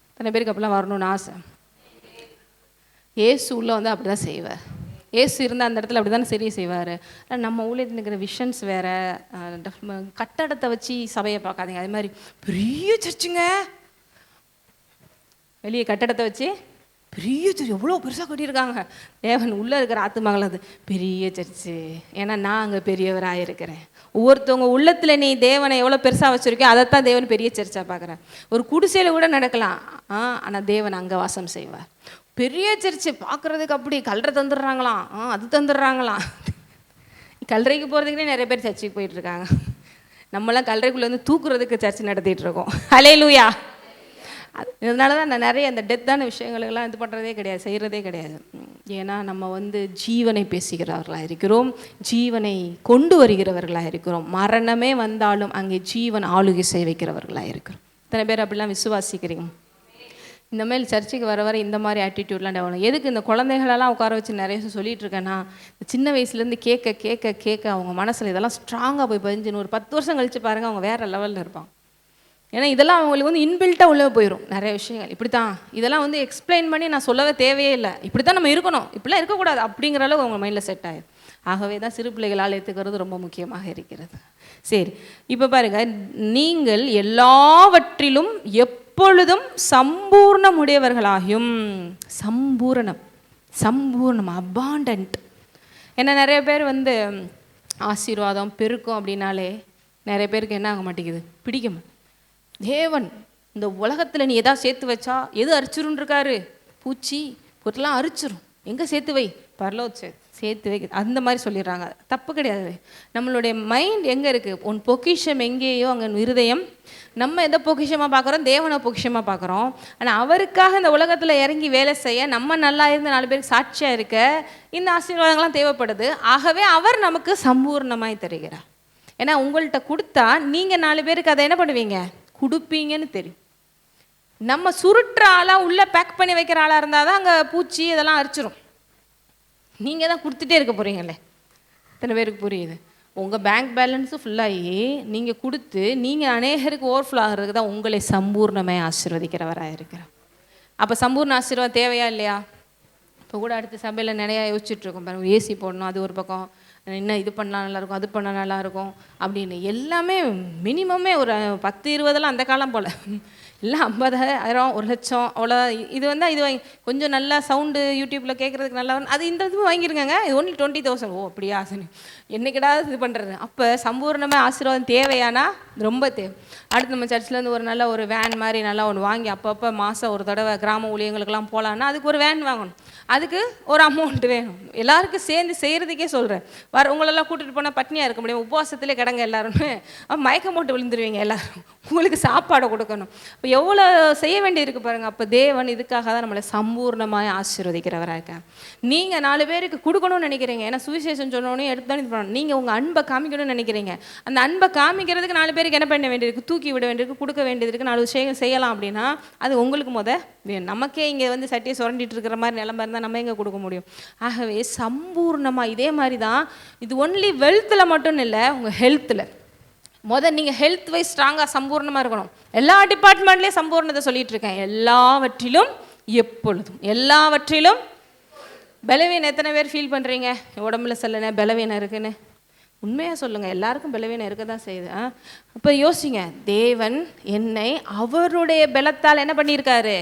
இத்தனை பேருக்கு அப்படிலாம் வரணும்னு ஆசை. ஏசு உள்ள அப்படி தான் செய்வார். ஏசு இருந்தால் அந்த இடத்துல அப்படி தானே சரி செய்வார். நம்ம ஊழியத்தில் இருக்கிற விஷன்ஸ் வேறு. கட்டடத்தை வச்சு சபையை பார்க்காதீங்க. அது மாதிரி பெரிய சர்ச்சுங்க, வெளியே கட்டடத்தை வச்சு பெரிய சர்ச்சு எவ்வளோ பெருசாக கட்டியிருக்காங்க. தேவன் உள்ளே இருக்கிற ஆத்துமகள் அது பெரிய சர்ச்சு. ஏன்னா நான் அங்கே பெரியவராக இருக்கிறேன். ஒவ்வொருத்தவங்க உள்ளத்தில் நீ தேவனை எவ்வளோ பெருசாக வச்சுருக்கோ அதைத்தான் தேவன் பெரிய சர்ச்சாக பார்க்குறேன். ஒரு குடிசையில் கூட நடக்கலாம், ஆனால் தேவன் அங்கே வாசம் செய்வார். பெரிய சர்ச்சு பார்க்குறதுக்கு அப்படி கல்றை தந்துடுறாங்களாம், அது தந்துடுறாங்களாம். கல்லறைக்கு போகிறதுக்குனே நிறைய பேர் சர்ச்சுக்கு போயிட்டுருக்காங்க. நம்மளாம் கல்லறைக்குள்ளே தூக்குறதுக்கு சர்ச்சு நடத்திட்டு இருக்கோம். ஹல்லேலூயா. இதனால தான் நான் நிறைய அந்த டெத்தான விஷயங்களுக்கெல்லாம் இது பண்ணுறதே கிடையாது, செய்கிறதே கிடையாது. ஏன்னா நம்ம ஜீவனை பேசுகிறவர்களாக இருக்கிறோம், ஜீவனை கொண்டு வருகிறவர்களாக இருக்கிறோம். மரணமே வந்தாலும் அங்கே ஜீவன் ஆளுகை செய்ய வைக்கிறவர்களாக இருக்கிறோம். இத்தனை பேர் அப்படிலாம் விசுவாசிக்கிறீங்க? இந்த மாதிரி சர்ச்சுக்கு வர இந்த மாதிரி ஆட்டிடியூட்லாம் டெவலப். எதுக்கு இந்த குழந்தைகளெல்லாம் உட்கார வச்சு நிறைய சொல்லிகிட்டு இருக்கேன்னா, சின்ன வயசுலேருந்து கேட்க கேட்க கேட்க அவங்க மனசில் இதெல்லாம் ஸ்ட்ராங்காக போய் பதிஞ்சுன்னு ஒரு 10 வருஷம் கழித்து பாருங்கள் அவங்க வேறு லெவலில் இருப்பாங்க. ஏன்னா இதெல்லாம் அவங்களுக்கு இன்பில்ட்டாக உள்ளே போயிடும் நிறைய விஷயங்கள். இப்படி தான் இதெல்லாம் எக்ஸ்பிளைன் பண்ணி நான் சொல்லவே தேவையே இல்லை, இப்படி தான் நம்ம இருக்கணும், இப்படிலாம் இருக்கக்கூடாது அப்படிங்கிற அளவுக்கு அவங்க மைண்டில் செட் ஆகிடும். ஆகவே தான் சிறு பிள்ளைகளால் ஏற்றுக்கிறது ரொம்ப முக்கியமாக இருக்கிறது. சரி, இப்போ பாருங்கள், நீங்கள் எல்லாவற்றிலும் எப்பொழுதும் சம்பூர்ணமுடையவர்களாகும். சம்பூர்ணம் அபாண்டன்ட். ஏன்னா நிறைய பேர் ஆசீர்வாதம் பெருக்கும் அப்படின்னாலே நிறைய பேருக்கு என்ன ஆக மாட்டேங்குது, பிடிக்கும். தேவன் இந்த உலகத்தில் நீ எதாவது சேர்த்து வச்சா எது அரிச்சிருன்னு இருக்காரு, பூச்சி பொருட்கெல்லாம் அரிச்சிரும், எங்கே சேர்த்து வை, பரலோக சேர்த்து வை, அந்த மாதிரி சொல்லிடுறாங்க. தப்பு கிடையாது. நம்மளுடைய மைண்ட் எங்கே இருக்குது, உன் பொக்கிஷம் எங்கேயோ அங்கே இருதயம். நம்ம எதை பொக்கிஷமாக பார்க்குறோம், தேவனை பொக்கிஷமாக பார்க்குறோம். ஆனால் அவருக்காக இந்த உலகத்தில் இறங்கி வேலை செய்ய, நம்ம நல்லா இருந்து 4 பேருக்கு சாட்சியாக இருக்க இந்த ஆசீர்வாதங்கள்லாம் தேவைப்படுது. ஆகவே அவர் நமக்கு சம்பூர்ணமாய் தருகிறார். ஏன்னா உங்கள்கிட்ட கொடுத்தா நீங்கள் 4 பேருக்கு அதை என்ன பண்ணுவீங்க, கொடுப்பீங்கன்னு தெரியும். நம்ம சுருட்டுற ஆளாக உள்ளே பேக் பண்ணி வைக்கிற ஆளாக இருந்தால் தான் அங்கே பூச்சி இதெல்லாம் அரிச்சிரும். நீங்கள் தான் கொடுத்துட்டே இருக்க போகிறீங்களே. இத்தனை பேருக்கு புரியுது? உங்கள் பேங்க் பேலன்ஸும் ஃபுல்லாகி நீங்கள் கொடுத்து நீங்கள் அநேகருக்கு ஓவர்ஃப்ளோ ஆகிறதுக்கு தான் உங்களை சம்பூர்ணமாக ஆசீர்வதிக்கிறவராக இருக்கிறார். அப்போ சம்பூர்ண ஆசீர்வாதம் தேவையா இல்லையா? இப்போ கூட அடுத்த சபையில் நிறையா யோசிச்சுட்ருக்கோம் பாருங்கள். ஏசி போடணும், அது ஒரு பக்கம், இன்னும் இது பண்ணால் நல்லாயிருக்கும், அது பண்ணால் நல்லாயிருக்கும் அப்படின்னு எல்லாமே மினிமமே ஒரு 10-20 அந்த காலம் போல் இல்லை 50,000 1,00,000 அவ்வளோ. இது இது கொஞ்சம் நல்லா சவுண்டு யூடியூப்பில் கேட்குறதுக்கு நல்லா அது இந்த இது வாங்கிருங்க. இது ஒன்லி 20,000. ஓ அப்படியா, சரி என்னைக்கிடாது இது பண்ணுறது. அப்போ சம்பூர்ணமாக ஆசீர்வாதம் தேவையானா ரொம்ப தேவை. அடுத்து நம்ம சர்ச்சிலேருந்து ஒரு நல்ல ஒரு வேன் மாதிரி நல்லா ஒன்று வாங்கி அப்பப்போ மாதம் ஒரு தடவை கிராம ஊழியங்களுக்கெல்லாம் போகலான்னா அதுக்கு ஒரு வேன் வாங்கணும். அதுக்கு ஒரு அமௌண்ட் வேணும். எல்லாருக்கும் சேர்ந்து செய்கிறதுக்கே சொல்கிறேன். உங்களெல்லாம் கூட்டிகிட்டு போனால் பட்னியாக இருக்க முடியும், உபவாசத்திலே கிடங்க எல்லாருமே, மயக்கம் போட்டு விழுந்துருவீங்க எல்லாரும். உங்களுக்கு சாப்பாடை கொடுக்கணும். இப்போ எவ்வளோ செய்ய வேண்டி இருக்குது பாருங்கள். அப்போ தேவன் இதுக்காக தான் நம்மளை சம்பூர்ணமாக ஆசீர்வதிக்கிறவராக இருக்காங்க. நீங்கள் 4 பேருக்கு கொடுக்கணும்னு நினைக்கிறீங்க. ஏன்னா சுவிசேஷம் சொன்னோன்னே எடுத்தாலும் இது பண்ணணும். நீங்கள் உங்கள் அன்பை காமிக்கணும்னு நினைக்கிறீங்க. அந்த அன்பை காமிக்கிறதுக்கு 4 பேருக்கு என்ன பண்ண வேண்டியிருக்கு, தூக்கி விட வேண்டியிருக்கு, கொடுக்க வேண்டியதுக்கு 4 விஷயம் செய்யலாம். அப்படின்னா அது உங்களுக்கு வேணும். நமக்கே இங்கே சட்டியை சுரண்டிட்டு இருக்கிற மாதிரி நிலம இருந்தால் நம்ம எங்கே கொடுக்க முடியும்? ஆகவே சம்பூர்ணமாக இதே மாதிரி தான். இது ஒன்லி வெல்த்தில் மட்டும் இல்லை, உங்கள் ஹெல்த்தில் நீங்கள் ஹெல்த் வைஸ் ஸ்ட்ராங்காக சம்பூர்ணமாக இருக்கணும். எல்லா டிபார்ட்மெண்ட்லேயும் சம்பூர்ணத்தை சொல்லிட்டு இருக்கேன். எல்லாவற்றிலும் எப்பொழுதும் எல்லாவற்றிலும். பலவீனம் எத்தனை பேர் ஃபீல் பண்ணுறீங்க? உடம்புல சொல்லுங்க பலவீனம் இருக்குன்னு. உண்மையாக சொல்லுங்கள், எல்லாருக்கும் பலவீனம் இருக்க தான் செய்யுது. அப்போ யோசிங்க, தேவன் என்னை அவருடைய பலத்தால் என்ன பண்ணியிருக்காரு,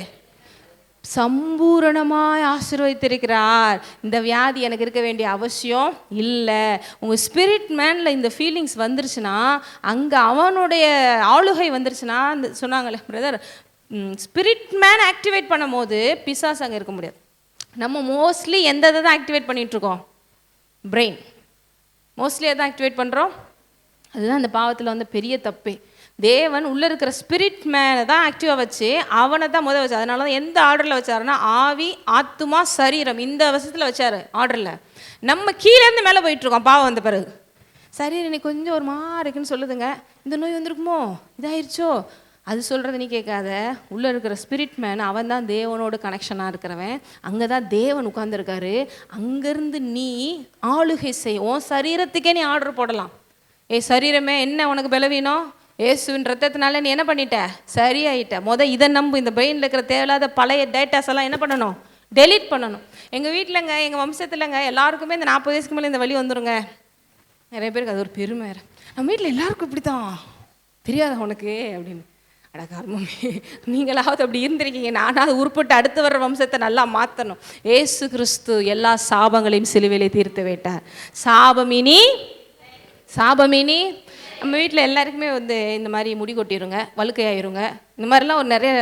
சம்பூரணமாய் ஆசீர்வதித்திருக்கிறார். இந்த வியாதி எனக்கு இருக்க வேண்டிய அவசியம் இல்லை. உங்கள் ஸ்பிரிட் மேனில் இந்த ஃபீலிங்ஸ் வந்துருச்சுன்னா, அங்கே அவனுடைய ஆளுகை வந்துருச்சுன்னா, அந்த சொன்னாங்களே பிரதர், ஸ்பிரிட் மேன் ஆக்டிவேட் பண்ணும் போது பிசாசு அங்கே இருக்க முடியாது. நம்ம மோஸ்ட்லி எந்த இதை தான் ஆக்டிவேட் பண்ணிகிட்ருக்கோம், பிரெயின் மோஸ்ட்லி எதை ஆக்டிவேட் பண்ணுறோம். அதுதான் அந்த பாவத்தில் பெரிய தப்பே. தேவன் உள்ளே இருக்கிற ஸ்பிரிட் மேனை தான் ஆக்டிவாக வச்சு அவனை தான் வச்சார். அதனால தான் எந்த ஆர்டரில் வச்சாருன்னா, ஆவி ஆத்துமா சரீரம் இந்த அவசரத்தில் வச்சார் ஆர்டரில். நம்ம கீழேருந்து மேலே போயிட்டுருக்கோம் பாவம் வந்த பிறகு. சரீரம் இன்னைக்கு கொஞ்சம் ஒரு மாதிரி இருக்குன்னு சொல்லுதுங்க, இந்த நோய் வந்திருக்குமோ, இதாயிருச்சோ, அது சொல்கிறது நீ கேட்காத. உள்ளே இருக்கிற ஸ்பிரிட் மேன் அவன் தான் தேவனோட கனெக்ஷனாக இருக்கிறவன். அங்கே தான் தேவன் உட்கார்ந்துருக்காரு. அங்கேருந்து நீ ஆளுகை செய். உன் சரீரத்துக்கே நீ ஆர்டர் போடலாம். சரீரமே என்ன உனக்கு பலவீனம், இயேசுவின் ரத்தத்தினால நீ என்ன பண்ணிட்ட, சரியாயிட்ட. இதை நம்பு. இந்த பிரெயினில் இருக்கிற தேவையில்லாத பழைய டேட்டாஸ் எல்லாம் என்ன பண்ணணும், டெலீட் பண்ணணும். எங்கள் வீட்டிலங்க, எங்கள் வம்சத்துலங்க எல்லாருக்குமே இந்த 40 வயசுக்கு மேலே இந்த வலி வந்துருங்க. நிறைய பேருக்கு அது ஒரு பெருமை. நம்ம வீட்டில் எல்லாருக்கும் இப்படி தான், தெரியாத உனக்கு அப்படின்னு. அடகாரமே, நீங்களாவது அப்படி இருந்திருக்கீங்க. நானாவது உருப்பட்டு அடுத்து வர்ற வம்சத்தை நல்லா மாற்றணும். ஏசு கிறிஸ்து எல்லா சாபங்களையும் சிலுவையிலே தீர்த்து விட்டார். சாபமினி நம்ம வீட்டில் எல்லாருக்குமே இந்த மாதிரி முடி கொட்டிடுங்க, வழுக்கையாயிருங்க, இந்த மாதிரிலாம் ஒரு நிறைய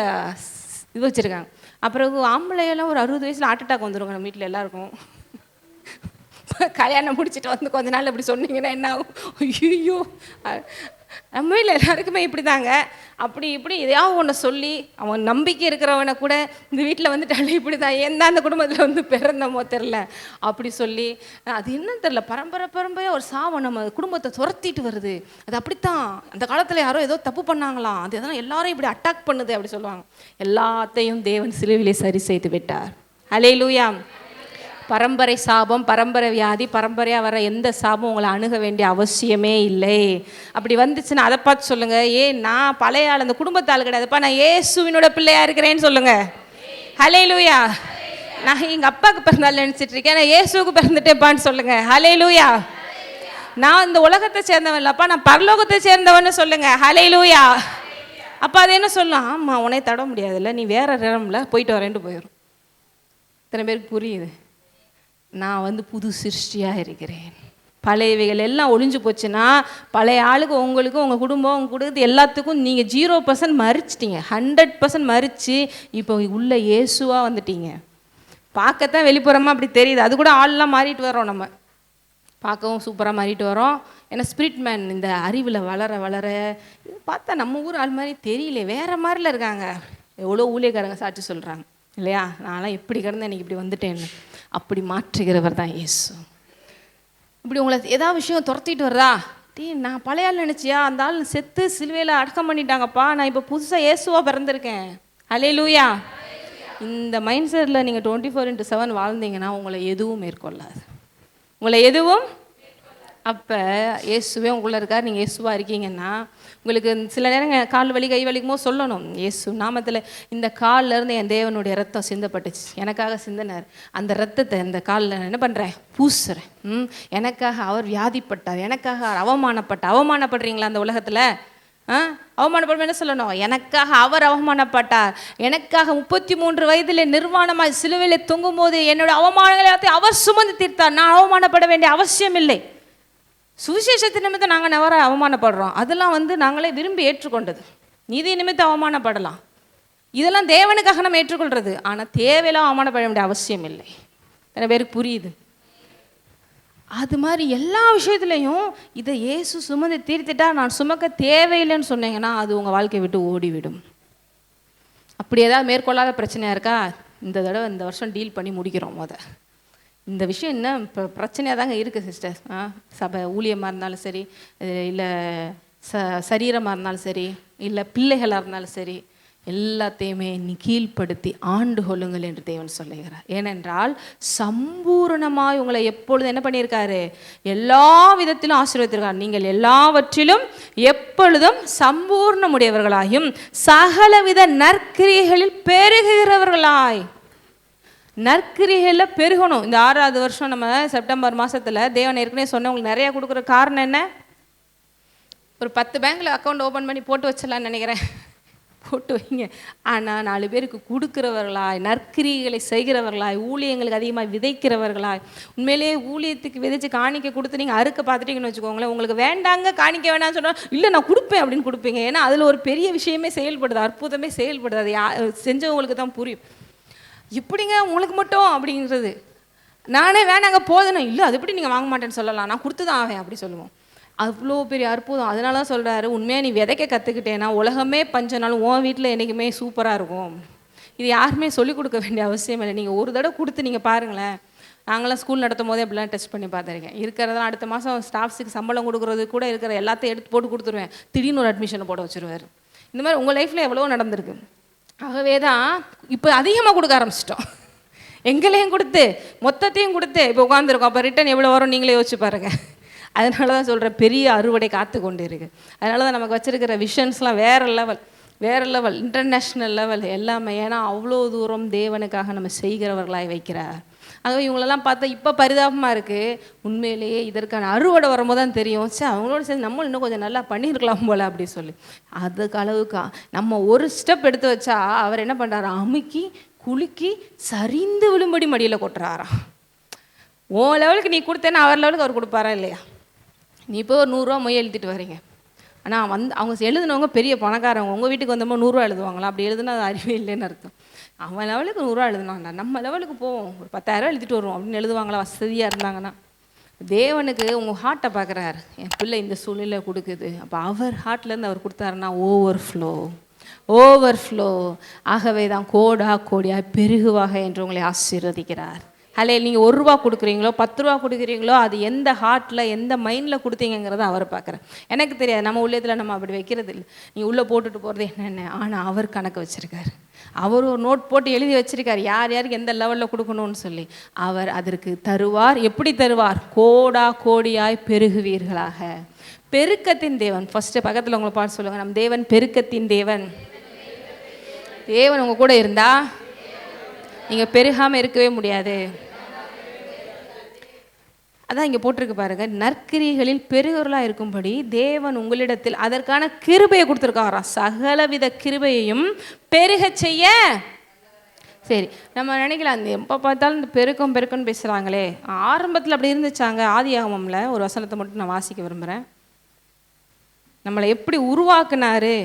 இது வச்சுருக்காங்க. அப்புறம் ஆம்பளையெல்லாம் ஒரு 60 வயசில் ஹார்ட் அட்டாக் வந்துடுங்க நம்ம வீட்டில் எல்லாருக்கும். கல்யாணம் முடிச்சுட்டு கொஞ்ச நாள் அப்படி சொன்னீங்கன்னா என்ன ஆகும், ஐயோ. நம்ம வீட்டில் எல்லாருக்குமே இப்படி தாங்க. அப்படி இப்படி எதையாவது ஒன்று சொல்லி அவன் நம்பிக்கை இருக்கிறவனை கூட இந்த வீட்டில் வந்துட்டாலே இப்படி தான், ஏன் தான் அந்த குடும்பத்தில் பிறந்தமோ தெரில அப்படி சொல்லி, அது என்னன்னு தெரில, பரம்பரையாக ஒரு சாவம் நம்ம குடும்பத்தை துரத்திட்டு வருது. அது அப்படித்தான். அந்த காலத்தில் யாரோ ஏதோ தப்பு பண்ணாங்களாம், அது எதனால் எல்லாரும் இப்படி அட்டாக் பண்ணுது அப்படி சொல்லுவாங்க. எல்லாத்தையும் தேவன் சிலுவிலே சரி செய்து விட்டார். ஹல்லேலூயா. பரம்பரை சாபம், பரம்பரை வியாதி, பரம்பரையாக வர எந்த சாபம் உங்களை அணுக வேண்டிய அவசியமே இல்லை. அப்படி வந்துச்சுன்னா அதை பார்த்து சொல்லுங்கள், நான் பழைய ஆள், அந்த குடும்பத்தால் கிடையாதுப்பா, நான் இயேசுவினோட பிள்ளையாக இருக்கிறேன்னு சொல்லுங்கள். ஹல்லேலூயா. நான் எங்கள் அப்பாவுக்கு பிறந்தாலும் நினச்சிட்டு இருக்கேன், நான் இயேசுவுக்கு பிறந்துட்டேப்பான்னு சொல்லுங்கள். ஹல்லேலூயா. நான் இந்த உலகத்தை சேர்ந்தவன் இல்லைப்பா, நான் பரலோகத்தை சேர்ந்தவன்னு சொல்லுங்கள். ஹல்லேலூயா. அப்போ அது என்ன சொல்லலாம், ஆமாம் உன்னை தட முடியாதுல்ல, நீ வேற இடம்ல போயிட்டு வரேன்ட்டு போயிடும். இத்தனை பேருக்கு புரியுது. நான் புது சிருஷ்டியாக இருக்கிறேன். பழையவைகள் எல்லாம் ஒழிஞ்சு போச்சுன்னா, பழைய ஆளுக்கு உங்களுக்கு, உங்கள் குடும்பம், உங்கள் குடும்பத்து எல்லாத்துக்கும் நீங்கள் 0% மறிச்சிட்டீங்க. 100% மறித்து இப்போ உள்ள இயேசுவாக வந்துட்டீங்க. பார்க்கத்தான் வெளிப்புறமாக அப்படி தெரியுது, அது கூட ஆள்லாம் மாறிட்டு வரோம். நம்ம பார்க்கவும் சூப்பராக மாறிட்டு வரோம். ஏன்னா ஸ்பிரிட் மேன் இந்த அறிவில் வளர பார்த்தா நம்ம ஊர் ஆள் மாதிரி தெரியல, வேறு மாதிரில இருக்காங்க. எவ்வளோ ஊழியக்காரங்க சாட்சி சொல்கிறாங்க இல்லையா, நான்லாம் எப்படி கிடந்தேன் எனக்கு இப்படி வந்துட்டேன்னு. அப்படி மாற்றுகிறவர் தான் இயேசு. இப்படி உங்களை ஏதாவது விஷயம் துரத்திட்டு வருதா, நான் பழைய ஆள் நினச்சியா, அந்த ஆள் செத்து சிலுவையில் அடக்கம் பண்ணிட்டாங்கப்பா, நான் இப்போ புதுசாக இயேசுவா பிறந்திருக்கேன். ஹல்லேலூயா. இந்த மைண்ட் செட்டில் நீங்கள் 24/7 வாழ்ந்தீங்கன்னா உங்களை எதுவும் மேற்கொள்ளாது, உங்களை எதுவும். அப்போ இயேசுவே உங்களுக்குள்ள இருக்கார், நீங்கள் இயேசுவா இருக்கீங்கன்னா உங்களுக்கு சில நேரம் கால் வலி கை வலிக்கும் போது சொல்லணும், இயேசு நாமத்தில் இந்த காலில் இருந்து என் தேவனுடைய ரத்தம் சிந்தப்பட்டுச்சு, எனக்காக சிந்தினார், அந்த ரத்தத்தை இந்த காலில் என்ன பண்ணுறேன், பூசுறேன். எனக்காக அவர் வியாதிப்பட்டார், எனக்காக அவமானப்படுறீங்களா அந்த உலகத்தில்? அவமானப்படும் என்ன சொல்லணும், எனக்காக அவர் அவமானப்பட்டார், எனக்காக 33 வயதில் நிர்வாணமாய் சிலுவையில் தொங்கும் போது என்னோட அவமானங்களை அவர் சுமந்து தீர்த்தார், நான் அவமானப்பட வேண்டிய அவசியம் இல்லை. சுவிசேஷத்து நிமித்தம் நாங்கள் நவர அவமானப்படுறோம், அதெல்லாம் நாங்களே விரும்பி ஏற்றுக்கொண்டது. நீதி நிமித்தம் அவமானப்படலாம், இதெல்லாம் தேவனுக்காக நம்ம ஏற்றுக்கொள்கிறது. ஆனால் தேவையெல்லாம் அவமானப்பட வேண்டிய அவசியம் இல்லை. நிறைய பேருக்கு புரியுது. அது மாதிரி எல்லா விஷயத்துலையும் இதை இயேசு சுமந்து தீர்த்துட்டா நான் சுமக்க தேவையில்லைன்னு சொன்னீங்கன்னா அது உங்கள் வாழ்க்கையை விட்டு ஓடிவிடும். அப்படி ஏதாவது மேற்கொள்ளாத பிரச்சனையாக இருக்கா, இந்த தடவை இந்த வருஷம் டீல் பண்ணி முடிக்கிறோம். இந்த விஷயம் என்ன இப்போ பிரச்சனையாக தாங்க இருக்குது சிஸ்டர். சபை ஊழியமாக இருந்தாலும் சரி, இல்லை சரீரமாக இருந்தாலும் சரி, இல்லை பிள்ளைகளாக இருந்தாலும் சரி, எல்லாத்தையுமே நீ கீழ்ப்படுத்தி ஆண்டு கொள்ளுங்கள் என்று தேவன் சொல்லுகிறார். ஏனென்றால் சம்பூரணமாய் உங்களை எப்பொழுதும் என்ன பண்ணியிருக்காரு, எல்லா விதத்திலும் ஆசீர்வதித்திருக்கார். நீங்கள் எல்லாவற்றிலும் எப்பொழுதும் சம்பூர்ணமுடையவர்களாயும் சகலவித நற்கிரியைகளில் பெருகுகிறவர்களாய். நற்கிரியைகளில் பெருகணும். இந்த 6வது வருஷம் நம்ம செப்டம்பர் மாதத்தில் தேவன் ஏற்கனவே சொன்ன உங்களுக்கு நிறையா கொடுக்குற காரணம் என்ன, ஒரு 10 பேங்க்கில் அக்கௌண்ட் ஓப்பன் பண்ணி போட்டு வச்சிடலான்னு நினைக்கிறேன், போட்டு வைங்க. ஆனால் 4 பேருக்கு கொடுக்குறவர்களாய், நற்கிரிகளை செய்கிறவர்களாய், ஊழியங்களுக்கு அதிகமாக விதைக்கிறவர்களாய். உண்மையிலேயே ஊழியத்துக்கு விதைச்சு காணிக்க கொடுத்து நீங்கள் அறுக்க பார்த்துட்டீங்கன்னு வச்சுக்கோங்களேன், உங்களுக்கு வேண்டாங்க காணிக்க வேண்டாம்னு சொன்னால் இல்லை நான் கொடுப்பேன் அப்படின்னு கொடுப்பீங்க. ஏன்னா அதில் ஒரு பெரிய விஷயமே செயல்படுது, அற்புதமே செயல்படுது. அது செஞ்சவங்களுக்கு தான் புரியும். இப்படிங்க உங்களுக்கு மட்டும் அப்படிங்கிறது, நானே வேணாங்க போதும், இல்லை அது எப்படி நீங்கள் வாங்க மாட்டேன்னு சொல்லலாம், நான் கொடுத்து தான் ஆவேன் அப்படி சொல்லுவோம். அவ்வளோ பெரிய அற்புதம். அதனால தான் சொல்கிறாரு, உண்மையாக நீ விதைக்க கற்றுக்கிட்டேன்னா உலகமே பஞ்சனாலும் உன் வீட்டில் என்றைக்குமே சூப்பராக இருக்கும். இது யாருமே சொல்லிக் கொடுக்க வேண்டிய அவசியம் இல்லை. நீங்கள் ஒரு தடவை கொடுத்து நீங்கள் பாருங்களேன். நாங்களாம் ஸ்கூல் நடத்தும் போதே அப்படிலாம் டெஸ்ட் பண்ணி பார்த்துருக்கேன். இருக்கிறதெல்லாம் அடுத்த மாதம் ஸ்டாஃப்ஸுக்கு சம்பளம் கொடுக்குறது கூட இருக்கிற எல்லாத்தையும் எடுத்து போட்டு கொடுத்துருவேன், திடீர்னு ஒரு அட்மிஷனை போட வச்சுருவார். இந்த மாதிரி உங்கள் லைஃப்பில் எவ்வளோ நடந்திருக்கு. ஆகவே தான் இப்போ அதிகமாக கொடுக்க ஆரம்பிச்சிட்டோம், எங்களையும் கொடுத்து மொத்தத்தையும் கொடுத்து இப்போ உட்காந்துருக்கோம். அப்போ ரிட்டன் எவ்வளோ வரும் நீங்களே யோசிச்சு பாருங்கள். அதனால தான் சொல்கிறேன், பெரிய அறுவடை காத்து கொண்டு இருக்குது. அதனால தான் நமக்கு வச்சுருக்கிற விஷன்ஸ்லாம் வேறு லெவல் இன்டர்நேஷ்னல் லெவல் எல்லாமே. ஏன்னா அவ்வளோ தூரம் தேவனுக்காக நம்ம செய்கிறவர்களாய் வைக்கிறார். ஆகவே இவங்களெல்லாம் பார்த்தா இப்போ பரிதாபமாக இருக்குது. உண்மையிலேயே இதற்கான அறுவடை வரும்போது தான் தெரியும், சரி அவங்களோட சேர்ந்து நம்ம இன்னும் கொஞ்சம் நல்லா பண்ணியிருக்கலாம் போல் அப்படி சொல்லி. அதுக்கு அளவுக்கு நம்ம ஒரு ஸ்டெப் எடுத்து வச்சா அவர் என்ன பண்ணுறாரா, அமுக்கி குலுக்கி சரிந்து விழும்படி மடியில் கொட்டுறாராம். ஓ லெவலுக்கு நீ கொடுத்தேன்னா அவர் லெவலுக்கு அவர் கொடுப்பாரா இல்லையா? நீ இப்போ ஒரு 100 ரூபா மொய் எழுதிட்டு வரீங்க, ஆனால் அவங்க எழுதுனவங்க பெரிய பணக்காரவங்க, உங்கள் வீட்டுக்கு வந்தோம்னா 100 ரூபா எழுதுவாங்களா? அப்படி எழுதுனா அது அறிவே இல்லைன்னு அர்த்தம். அவன் லெவலுக்கு 100 ரூபா எழுதுனாங்கண்ணா, நம்ம லெவலுக்கு போவோம் ஒரு 10,000 எழுதிட்டு வருவோம் அப்படின்னு எழுதுவாங்களா வசதியாக இருந்தாங்கன்னா? தேவனுக்கு உங்கள் ஹார்ட்டை பார்க்குறாரு, என் பிள்ளை இந்த சூழ்நிலை கொடுக்குது, அப்போ அவர் ஹார்ட்லேருந்து அவர் கொடுத்தாருன்னா ஓவர்ஃப்ளோ. ஆகவே தான் கோடியாக பெருகுவாக என்று உங்களை ஆசீர்வதிக்கிறார். அல்ல நீங்கள் 1 ரூபா கொடுக்குறீங்களோ 10 ரூபா கொடுக்குறீங்களோ அது எந்த ஹார்ட்டில் எந்த மைண்டில் கொடுத்தீங்கிறத அவர் பார்க்குறேன். எனக்கு தெரியாது, நம்ம உள்ளத்தில் நம்ம அப்படி வைக்கிறது இல்லை. நீ உள்ளே போட்டுட்டு போகிறது என்னென்ன, ஆனால் அவர் கணக்கு வச்சுருக்காரு. அவர் ஒரு நோட் போட்டு எழுதி வச்சிருக்கார் யார் யாருக்கு எந்த லெவலில் கொடுக்கணும்னு சொல்லி. அவர் அதற்கு தருவார். எப்படி தருவார்? கோடியாய் பெருகுவீர்களாக. பெருக்கத்தின் தேவன். ஃபஸ்ட்டு பக்கத்தில் உங்களை பார்த்து சொல்லுங்கள், நம் தேவன் பெருக்கத்தின் தேவன். தேவன் உங்கள் கூட இருந்தா நீங்கள் பெருகாமல் இருக்கவே முடியாது. அதான் இங்கே போட்டிருக்கு பாருங்க, நற்கிரிகளில் பெருகவர்களாக இருக்கும்படி தேவன் உங்களிடத்தில் அதற்கான கிருபையை கொடுத்துருக்காராம். சகலவித கிருபையையும் பெருக செய்ய. சரி, நம்ம நினைக்கலாம் அந்த எப்போ பார்த்தாலும் இந்த பெருக்கம்னு பேசுகிறாங்களே, ஆரம்பத்தில் அப்படி இருந்துச்சாங்க. ஆதியாகமம்ல ஒரு வசனத்தை மட்டும் நான் வாசிக்க விரும்புகிறேன். நம்மளை எப்படி உருவாக்குனாரு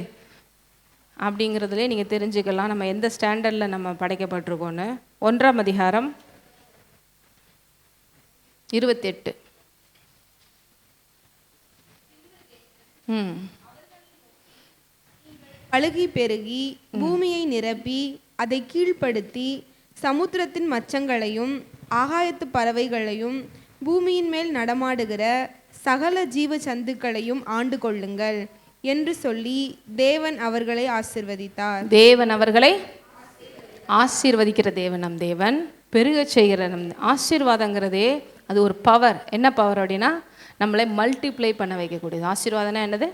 அப்படிங்கிறதுலே நீங்கள் தெரிஞ்சுக்கலாம் நம்ம எந்த ஸ்டாண்டர்டில் நம்ம படைக்கப்பட்டிருக்கோன்னு. 1ஆம் அதிகாரம் 28. அழுகி பெருகி பூமியை நிரப்பி அதை கீழ்ப்படுத்தி சமுத்திரத்தின் மச்சங்களையும் ஆகாயத்து பறவைகளையும் பூமியின் மேல் நடமாடுகிற சகல ஜீவ ஜந்துக்களையும் ஆண்டு கொள்ளுங்கள் என்று சொல்லி தேவன் அவர்களை ஆசிர்வதித்தார். தேவன் அவர்களை ஆசீர்வதிக்கிற தேவன் நம் தேவன், பெருக செய்கிற நம் ஆசீர்வாதங்கிறதே அது ஒரு பவர். என்ன பவர் அப்படின்னா நம்மளை மல்டிப்ளை பண்ண வைக்கக்கூடியது. ஆசீர்வாதம்னா என்னது?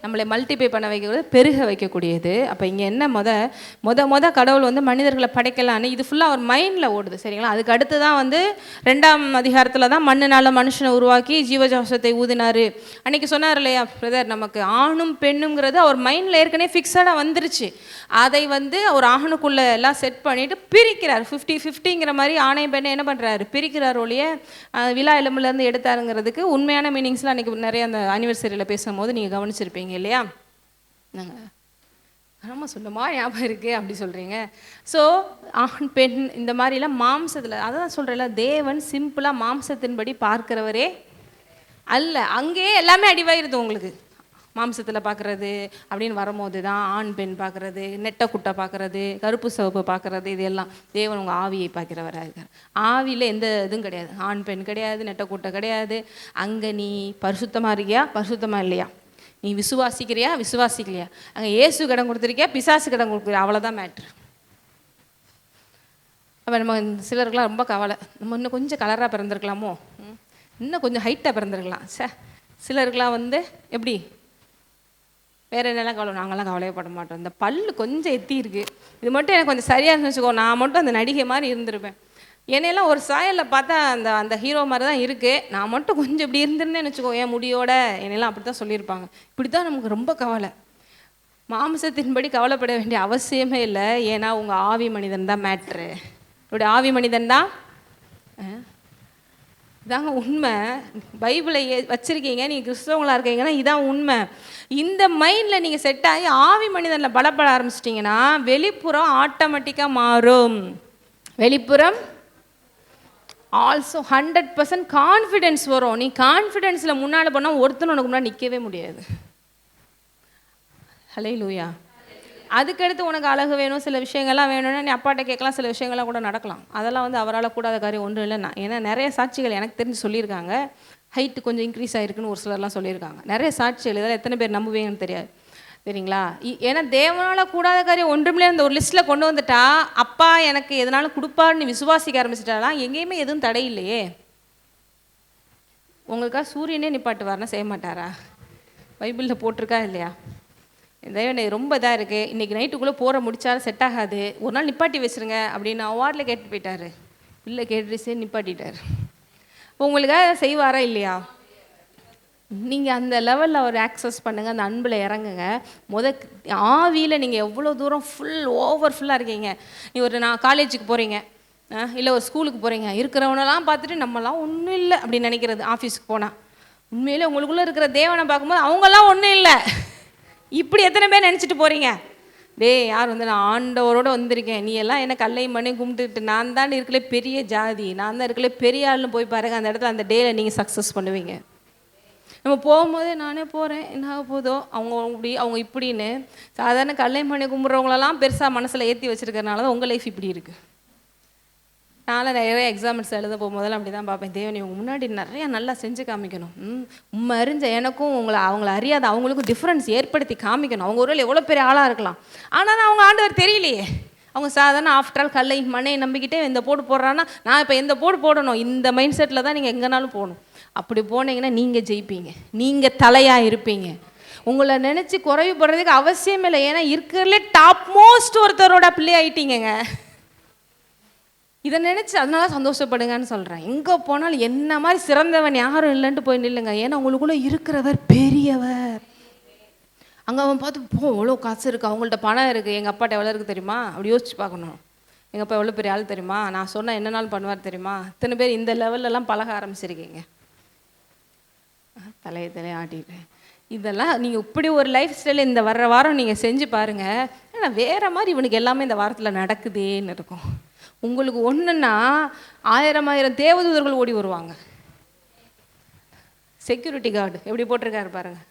நம்மளை மல்டிப்ளை பண்ண வைக்கக்கூடியது, பெருக வைக்கக்கூடியது. அப்போ இங்கே என்ன முத கடவுள் வந்து மனிதர்களை படைக்கலான்னு இது ஃபுல்லாக அவர் மைண்டில் ஓடுது, சரிங்களா? அதுக்கு அடுத்து தான் வந்து 2ஆம் அதிகாரத்தில் தான் மண்ணுனால மனுஷனை உருவாக்கி ஜீவஜாசத்தை ஊதினார். அன்றைக்கி சொன்னார் இல்லையா பிரதர், நமக்கு ஆணும் பெண்ணுங்கிறது அவர் மைண்டில் ஏற்கனவே ஃபிக்ஸடாக வந்துருச்சு. அதை வந்து ஒரு ஆணுக்குள்ளே எல்லாம் செட் பண்ணிவிட்டு பிரிக்கிறார். 50-50ங்கிற மாதிரி ஆணைய பெண்ணை என்ன பண்ணுறாரு? பிரிக்கிறார். ஒழிய விழா எலும்புலேருந்து எடுத்தாருங்கிறதுக்கு உண்மையான மீனிங்ஸ்லாம் அன்றைக்கி நிறைய அந்த அனிவர்சரியில் பேசும்போது நீங்கள் கவனிச்சிருப்பீங்க இல்லையா? நாங்கள் ஆமாம் சொல்லுமா ஞாபகம் இருக்குது அப்படி சொல்கிறீங்க. ஸோ ஆண் பெண் இந்த மாதிரிலாம் மாம்சத்தில், அதான் சொல்கிறேன்ல, தேவன் சிம்பிளாக மாம்சத்தின்படி பார்க்கிறவரே அல்ல. அங்கேயே எல்லாமே அடிவாயிருது உங்களுக்கு. மாம்சத்தில் பார்க்குறது அப்படின்னு வரும்போது தான் ஆண் பெண் பார்க்குறது, நெட்டை குட்டை பார்க்குறது, கருப்பு சிவப்பு பார்க்குறது, இது எல்லாம் தேவன் உங்கள் ஆவியை பார்க்கிறவராக இருக்கார். ஆவியில் எந்த இதுவும் கிடையாது. ஆண் பெண் கிடையாது, நெட்டை குட்டை கிடையாது. அங்கே நீ பரிசுத்தமாக இருக்கியா, பரிசுத்தமாக இல்லையா, நீ விசுவாசிக்கிறியா, விசுவாசிக்கலையா, அங்கே இயேசு கடன் கொடுத்துருக்கியா, பிசாசு கடன் கொடுக்குறியா, அவ்வளோதான் மேட்ரு. அப்போ நம்ம சிலருக்குலாம் ரொம்ப கவலை, நம்ம இன்னும் கொஞ்சம் கலராக பிறந்திருக்கலாமோ, இன்னும் கொஞ்சம் ஹைட்டாக பிறந்திருக்கலாம். சிலருக்குலாம் வந்து எப்படி வேறு என்னெல்லாம் கவலை? நாங்களாம் கவலையப்பட மாட்டோம். இந்த பல்லு கொஞ்சம் எத்தி இருக்குது, இது மட்டும் எனக்கு கொஞ்சம் சரியாக இருந்துச்சு வச்சுக்கோ, நான் மட்டும் அந்த நடிகை மாதிரி இருந்திருப்பேன். என்னையெல்லாம் ஒரு சாயலில் பார்த்தா அந்த ஹீரோ மாதிரி தான் இருக்குது, நான் மட்டும் கொஞ்சம் இப்படி இருந்திருந்தேன்னு வச்சுக்கோ, என் முடியோட என்னெல்லாம் அப்படி தான் சொல்லியிருப்பாங்க. இப்படி தான் நமக்கு ரொம்ப கவலை. மாம்சத்தின்படி கவலைப்பட வேண்டிய அவசியமே இல்லை. ஏன்னா உங்கள் ஆவி மனிதன் தான் மேட்ரு. இப்படி ஆவி மனிதன் தான் இதாங்க உண்மை. பைபிளை வச்சுருக்கீங்க, நீங்கள் கிறிஸ்தவங்களாக இருக்கீங்கன்னா இதான் உண்மை. இந்த மைண்டில் நீங்கள் செட் ஆகி ஆவி மனிதனில் பலப்பட ஆரம்பிச்சிட்டிங்கன்னா வெளிப்புறம் ஆட்டோமேட்டிக்காக மாறும். வெளிப்புறம் ஆல்சோ 100% கான்ஃபிடென்ஸ் வரும். நீ கான்ஃபிடென்ஸில் முன்னால் போனால் ஒருத்தன் உனக்கு முன்னாடி நிற்கவே முடியாது. ஹல்லேலூயா. அதுக்கடுத்து உனக்கு அழகு வேணும், சில விஷயங்கள்லாம் வேணும்னா நீ அப்பாட்ட கேட்கலாம், சில விஷயங்கள்லாம் கூட நடக்கலாம். அதெல்லாம் வந்து அவரால் கூடாத காரியம் ஒன்றும் இல்லைன்னா. ஏன்னா நிறைய சாட்சிகள் எனக்கு தெரிஞ்சு சொல்லியிருக்காங்க. ஹைட்டு கொஞ்சம் இன்க்ரீஸ் ஆகிருக்குன்னு ஒரு சிலர்லாம் சொல்லியிருக்காங்க. நிறைய சாட்சிகள், இதெல்லாம் எத்தனை பேர் நம்புவீங்கன்னு தெரியாது, சரிங்களா? ஏன்னா தேவனால் கூடாத காரியம் ஒன்றுமில்லே அந்த ஒரு லிஸ்ட்டில் கொண்டு வந்துட்டா, அப்பா எனக்கு எதனாலும் கொடுப்பாருன்னு விசுவாசிக்க ஆரம்பிச்சிட்டாலாம் எங்கேயுமே எதுவும் தடை இல்லையே. உங்களுக்காக சூரியனே நிப்பாட்டுவார்னா செய்ய மாட்டாரா? பைபிளில் போட்டிருக்கா இல்லையா? தேவனே ரொம்ப இதாக இருக்குது, இன்றைக்கி நைட்டுக்குள்ளே போகிற முடிச்சாலும் செட் ஆகாது, ஒரு நாள் நிப்பாட்டி வச்சுருங்க அப்படின்னு அவார்டில் கேட்டு போயிட்டார். இல்லை கேட்டுட்டு நிப்பாட்டிட்டார். உங்களுக்காக செய்வாரா இல்லையா? நீங்கள் அந்த லெவலில் ஒரு ஆக்சஸ் பண்ணுங்கள், அந்த அன்பில் இறங்குங்க. ஆவியில் நீங்கள் எவ்வளோ தூரம் ஓவர்ஃபுல்லாக இருக்கீங்க. நீ நான் காலேஜுக்கு போகிறீங்க, இல்லை ஒரு ஸ்கூலுக்கு போகிறீங்க, இருக்கிறவனெல்லாம் பார்த்துட்டு நம்மலாம் ஒன்றும் இல்லை அப்படின்னு நினைக்கிறது. ஆஃபீஸுக்கு போனால் உண்மையிலே உங்களுக்குள்ளே இருக்கிற தேவனை பார்க்கும்போது அவங்கெல்லாம் ஒன்றும் இல்லை இப்படி எத்தனை பேர் நினச்சிட்டு போகிறீங்க? யார் வந்து நான் ஆண்டவரோடு வந்திருக்கேன், நீ எல்லாம் என்ன கல்லை மண்ணை கும்பிட்டுட்டு நான் தான் இருக்கலே பெரிய ஜாதி, நான் தான் இருக்கலே பெரிய ஆள்னு போய் பாருங்கள். அந்த இடத்துல அந்த டேயில் நீங்கள் சக்ஸஸ் பண்ணுவீங்க. நம்ம போகும்போதே நானே போகிறேன், என்ன ஆக போதோ, அவங்க இப்படின்னு சாதாரண கல்லை மண்ணை கும்பிட்றவங்களெல்லாம் பெருசாக மனசில் ஏற்றி வச்சுருக்கறனால தான் உங்கள் லைஃப் இப்படி இருக்குது. நானும் நிறைய எக்ஸாம்ஸ் எழுத போகும்போதெல்லாம் அப்படி தான் பார்ப்பேன். தேவன் இவங்க முன்னாடி நிறையா நல்லா செஞ்சு காமிக்கணும். உண்மை அறிஞ்ச எனக்கும் அவங்கள அறியாத அவங்களுக்கும் டிஃப்ரென்ஸ் ஏற்படுத்தி காமிக்கணும். அவங்க ஒரு எவ்வளோ பெரிய ஆளாக இருக்கலாம், ஆனால் அவங்க ஆண்டவர் தெரியலையே. அவங்க சாதாரண ஆஃப்டர் ஆல் கல்லை மண்ணை நம்பிக்கிட்டே இந்த போடு போடுறான்னா நான் இப்போ இந்த போடு போடணும், இந்த மைண்ட் செட்டில் தான் நீங்கள் எங்கேனாலும் போகணும். அப்படி போனீங்கன்னா நீங்கள் ஜெயிப்பீங்க, நீங்கள் தலையாக இருப்பீங்க. உங்களை நினச்சி குறைவுபடுறதுக்கு அவசியம் இல்லை. ஏன்னா இருக்கிறதுலே டாப் மோஸ்ட் ஒருத்தரோட பிள்ளை ஆகிட்டீங்க. இதை நினச்சி அதனால சந்தோஷப்படுங்கன்னு சொல்கிறேன். எங்கே போனாலும் என்ன மாதிரி சிறந்தவன் யாரும் இல்லைன்ட்டு போய் நில்லுங்க. ஏன்னா உங்களுக்குள்ளே இருக்கிறவர் பெரியவர். அங்கே அவன் பார்த்து எவ்வளோ காசு இருக்குது, அவங்கள்ட்ட பணம் இருக்குது, எங்கள் அப்பாட்ட எவ்வளோ இருக்குது தெரியுமா, அப்படி யோசிச்சு பார்க்கணும். எங்கள் அப்பா எவ்வளோ பெரிய ஆள் தெரியுமா, நான் சொன்னால் என்னன்னாலும் பண்ணுவார் தெரியுமா. இத்தனை பேர் இந்த லெவல்லலாம் பழக ஆரம்பிச்சிருக்கீங்க. தலையை ஆட்டிட்டு இதெல்லாம் நீங்கள் இப்படி ஒரு லைஃப் ஸ்டைல் இந்த வர்ற வாரம் நீங்கள் செஞ்சு பாருங்கள். ஏன்னா வேறு மாதிரி இவனுக்கு எல்லாமே இந்த வாரத்தில் நடக்குதேன்னு இருக்கும். உங்களுக்கு ஒன்றுன்னா 1000 தேவதூதர்கள் ஓடி வருவாங்க. செக்யூரிட்டி கார்டு எப்படி போட்டிருக்காரு பாருங்கள்.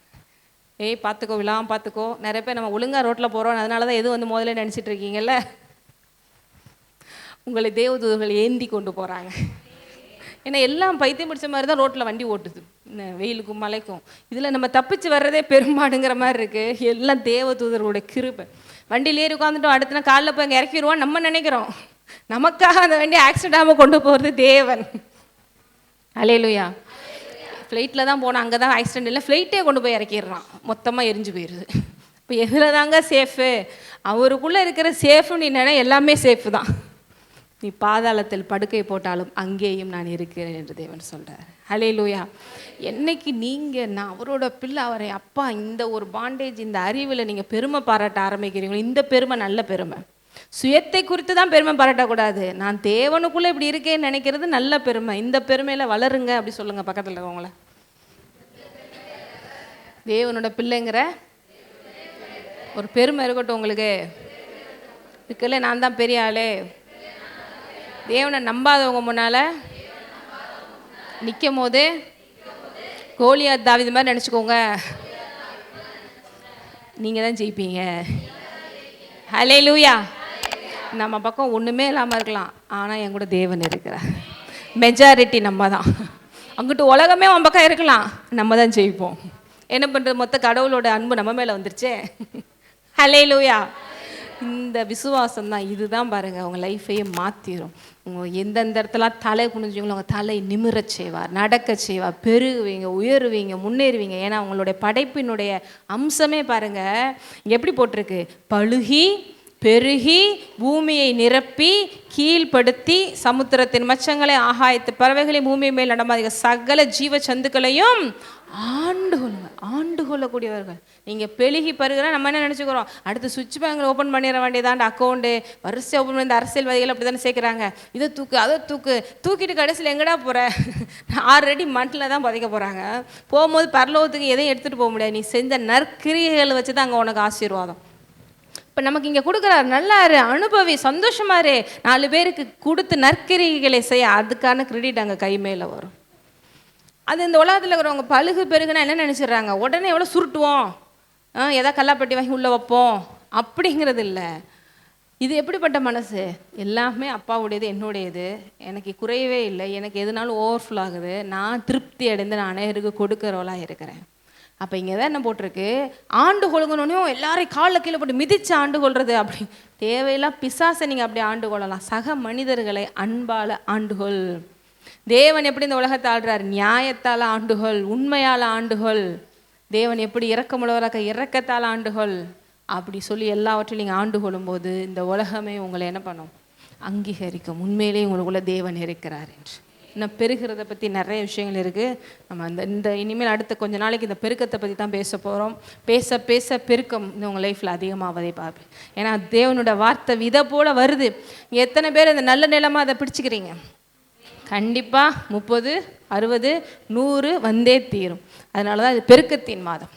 பார்த்துக்கோ, விழாமல் பார்த்துக்கோ. நிறைய பேர் நம்ம ஒழுங்காக ரோட்டில் போகிறோம், அதனால தான் எது வந்து முதல்ல நினச்சிட்டு இருக்கீங்கல்ல. உங்களை தேவதூதர்கள் ஏந்தி கொண்டு போகிறாங்க. ஏன்னா எல்லாம் பைத்தியம் பிடிச்ச மாதிரி தான் ரோட்டில் வண்டி ஓட்டுது. வெயிலுக்கும் மழைக்கும். இதில் நம்ம தப்பிச்சு வர்றதே பெரும்பாடுங்கிற மாதிரி இருக்குது. எல்லாம் தேவ தூதர்களுடைய கிருபை. வண்டியில் ஏறி உட்காந்துட்டோம், அடுத்த நாள் காலைல போய் அங்கே இறக்கிடுவோம் நம்ம நினைக்கிறோம். நமக்காக அந்த வண்டி ஆக்சிடென்ட் ஆகாமல் கொண்டு போகிறது தேவன். அல்லேலூயா. ஃப்ளைட்டில் தான் போனோம், அங்கே தான் ஆக்சிடென்ட் இல்லை, ஃப்ளைட்டே கொண்டு போய் இறக்கிடுறான், மொத்தமாக எரிஞ்சு போயிடுது. இப்போ எதில் தாங்க சேஃபு? அவருக்குள்ளே இருக்கிற சேஃபுன்னு நினை, எல்லாமே சேஃபு தான். நீ பாதாளத்தில் படுக்கை போட்டாலும் அங்கேயும் நான் இருக்கிறேன் என்று தேவன் சொல்கிறார். அல்லேலூயா. என்னைக்கு நீங்கள் நான் அவரோட பிள்ளை, அவரை அப்பா, இந்த ஒரு பாண்டேஜ், இந்த அறிவில் நீங்கள் பெருமை பாராட்ட ஆரம்பிக்கிறீங்களோ, இந்த பெருமை நல்ல பெருமை. சுயத்தை குறித்து தான் பெருமை பாராட்டக்கூடாது. நான் தேவனுக்குள்ளே இப்படி இருக்கேன்னு நினைக்கிறது நல்ல பெருமை. இந்த பெருமையில் வளருங்க. அப்படி சொல்லுங்கள் பக்கத்தில் இருக்கவங்கள. தேவனோட பிள்ளைங்கிற ஒரு பெருமை இருக்கட்டும் உங்களுக்கு. இருக்கல நான் தான் பெரிய ஆளே. தேவனை நம்பாதவங்க முன்னால் நிற்கும் போது கோலியாத் தாவீது மாதிரி நினச்சிக்கோங்க, நீங்கள் தான் ஜெயிப்பீங்க. ஹல்லேலூயா. நம்ம பக்கம் ஒன்றுமே இல்லாமல் இருக்கலாம், ஆனால் என் கூட தேவன் இருக்கிறார். மெஜாரிட்டி நம்ம தான். அங்கிட்டு உலகமே உன் பக்கம் இருக்கலாம், நம்ம தான் ஜெயிப்போம். என்ன பண்ணுறது, மொத்த கடவுளோட அன்பு நம்ம மேலே வந்துருச்சே. ஹல்லேலூயா. இந்த விசுவாசம் தான், இதுதான் பாருங்கள் உங்கள் லைஃப்பையே மாற்றிடும். உங்கள் எந்தெந்த இடத்துல தலை குனிஞ்சிங்களோ உங்கள் தலை நிமிரச் செய்வார், நடக்க செய்வார், பெருகுவீங்க, உயருவீங்க, முன்னேறுவீங்க. ஏன்னா உங்களுடைய படைப்பினுடைய அம்சமே பாருங்கள் எப்படி போட்டிருக்கு, பழுகி பெருகி பூமியை நிரப்பி கீழ்ப்படுத்தி சமுத்திரத்தின் மச்சங்களை ஆகாயத்து பறவைகளை பூமி மேல் நடமாதிக சகல ஜீவ சந்துக்களையும் ஆண்டு கொள்ளக்கூடியவர்கள். நீங்கள் பெருகி பருகிற நம்ம என்ன நினச்சிக்கிறோம், அடுத்து சுவிட்ச் பேங்கில் ஓப்பன் பண்ணிட வேண்டியதாண்டு அக்கௌண்ட்டு வரிசை ஓப்பன் பண்ணி. இந்த அரசியல்வாதிகள் அப்படி தானே சேர்க்குறாங்க, இதை தூக்கு அதை தூக்கிட்டு கடைசியில் எங்கடா போகிற, ஆல்ரெடி மண்ணில் தான் புதைக்க போகிறாங்க. போகும்போது பரலோகத்துக்கு எதையும் எடுத்துகிட்டு போக முடியாது. நீ செஞ்ச நற்கிரியைகளை வச்சு தான் அங்கே உனக்கு ஆசீர்வாதம். இப்போ நமக்கு இங்கே கொடுக்குறாரு, நல்லாரு, அனுபவி, சந்தோஷமாரு, 4 பேருக்கு கொடுத்து நற்கிரிகளை செய்ய, அதுக்கான கிரெடிட் அங்கே கை மேலே வரும். அது இந்த உலகத்தில் இருக்கிறவங்க பழுகு பெருகுனா என்ன நினச்சிடுறாங்க, உடனே எவ்வளோ சுருட்டுவோம், எதாவது கல்லாப்பட்டி வாங்கி உள்ளே வைப்போம், அப்படிங்கிறது இல்லை. இது எப்படிப்பட்ட மனசு, எல்லாமே அப்பாவுடையது, என்னுடையது, எனக்கு குறையவே இல்லை, எனக்கு எதுனாலும் ஓவர்ஃபுல் ஆகுது, நான் திருப்தி அடைந்து நான் அநேகருக்கு கொடுக்குறவளாக இருக்கிறேன். அப்போ இங்கே தான் என்ன போட்டிருக்கு, ஆண்டு கொள்கணுன்னும் எல்லாரையும் காலில் கீழே போட்டு மிதித்து ஆண்டு கொள்வது அப்படி தேவையில்லாம். பிசாசை நீங்கள் அப்படி ஆண்டு கொள்ளலாம், சக மனிதர்களை அன்பால் ஆண்டுகொள். தேவன் எப்படி இந்த உலகத்தை ஆடுறார், நியாயத்தால் ஆண்டுகொள், உண்மையால் ஆண்டுகொள். தேவன் எப்படி இரக்கமுள்ளவராக இரக்கத்தால் ஆண்டுகொள், அப்படி சொல்லி எல்லாவற்றையும் நீங்கள் ஆண்டு கொள்ளும்போது இந்த உலகமே உங்களை என்ன பண்ணும், அங்கீகரிக்கும், உண்மையிலேயே உங்களுக்குள்ள தேவன் இருக்கிறார் என்று. இன்னும் பெருகிறத பற்றி நிறைய விஷயங்கள் இருக்குது. நம்ம இந்த இனிமேல் அடுத்த கொஞ்ச நாளைக்கு இந்த பெருக்கத்தை பற்றி தான் பேச போகிறோம். பேச பேச பெருக்கம் இந்த உங்கள் லைஃப்பில் அதிகமாகவே பார்ப்பேன். ஏன்னா தேவனோட வார்த்தை விதை போல் வருது. இங்கே எத்தனை பேர் இந்த நல்ல நிலமாக அதை பிடிச்சிக்கிறீங்க? கண்டிப்பாக 30, 60, 100 வந்தே தீரும். அதனால தான் இது பெருக்கத்தின் மாதம்.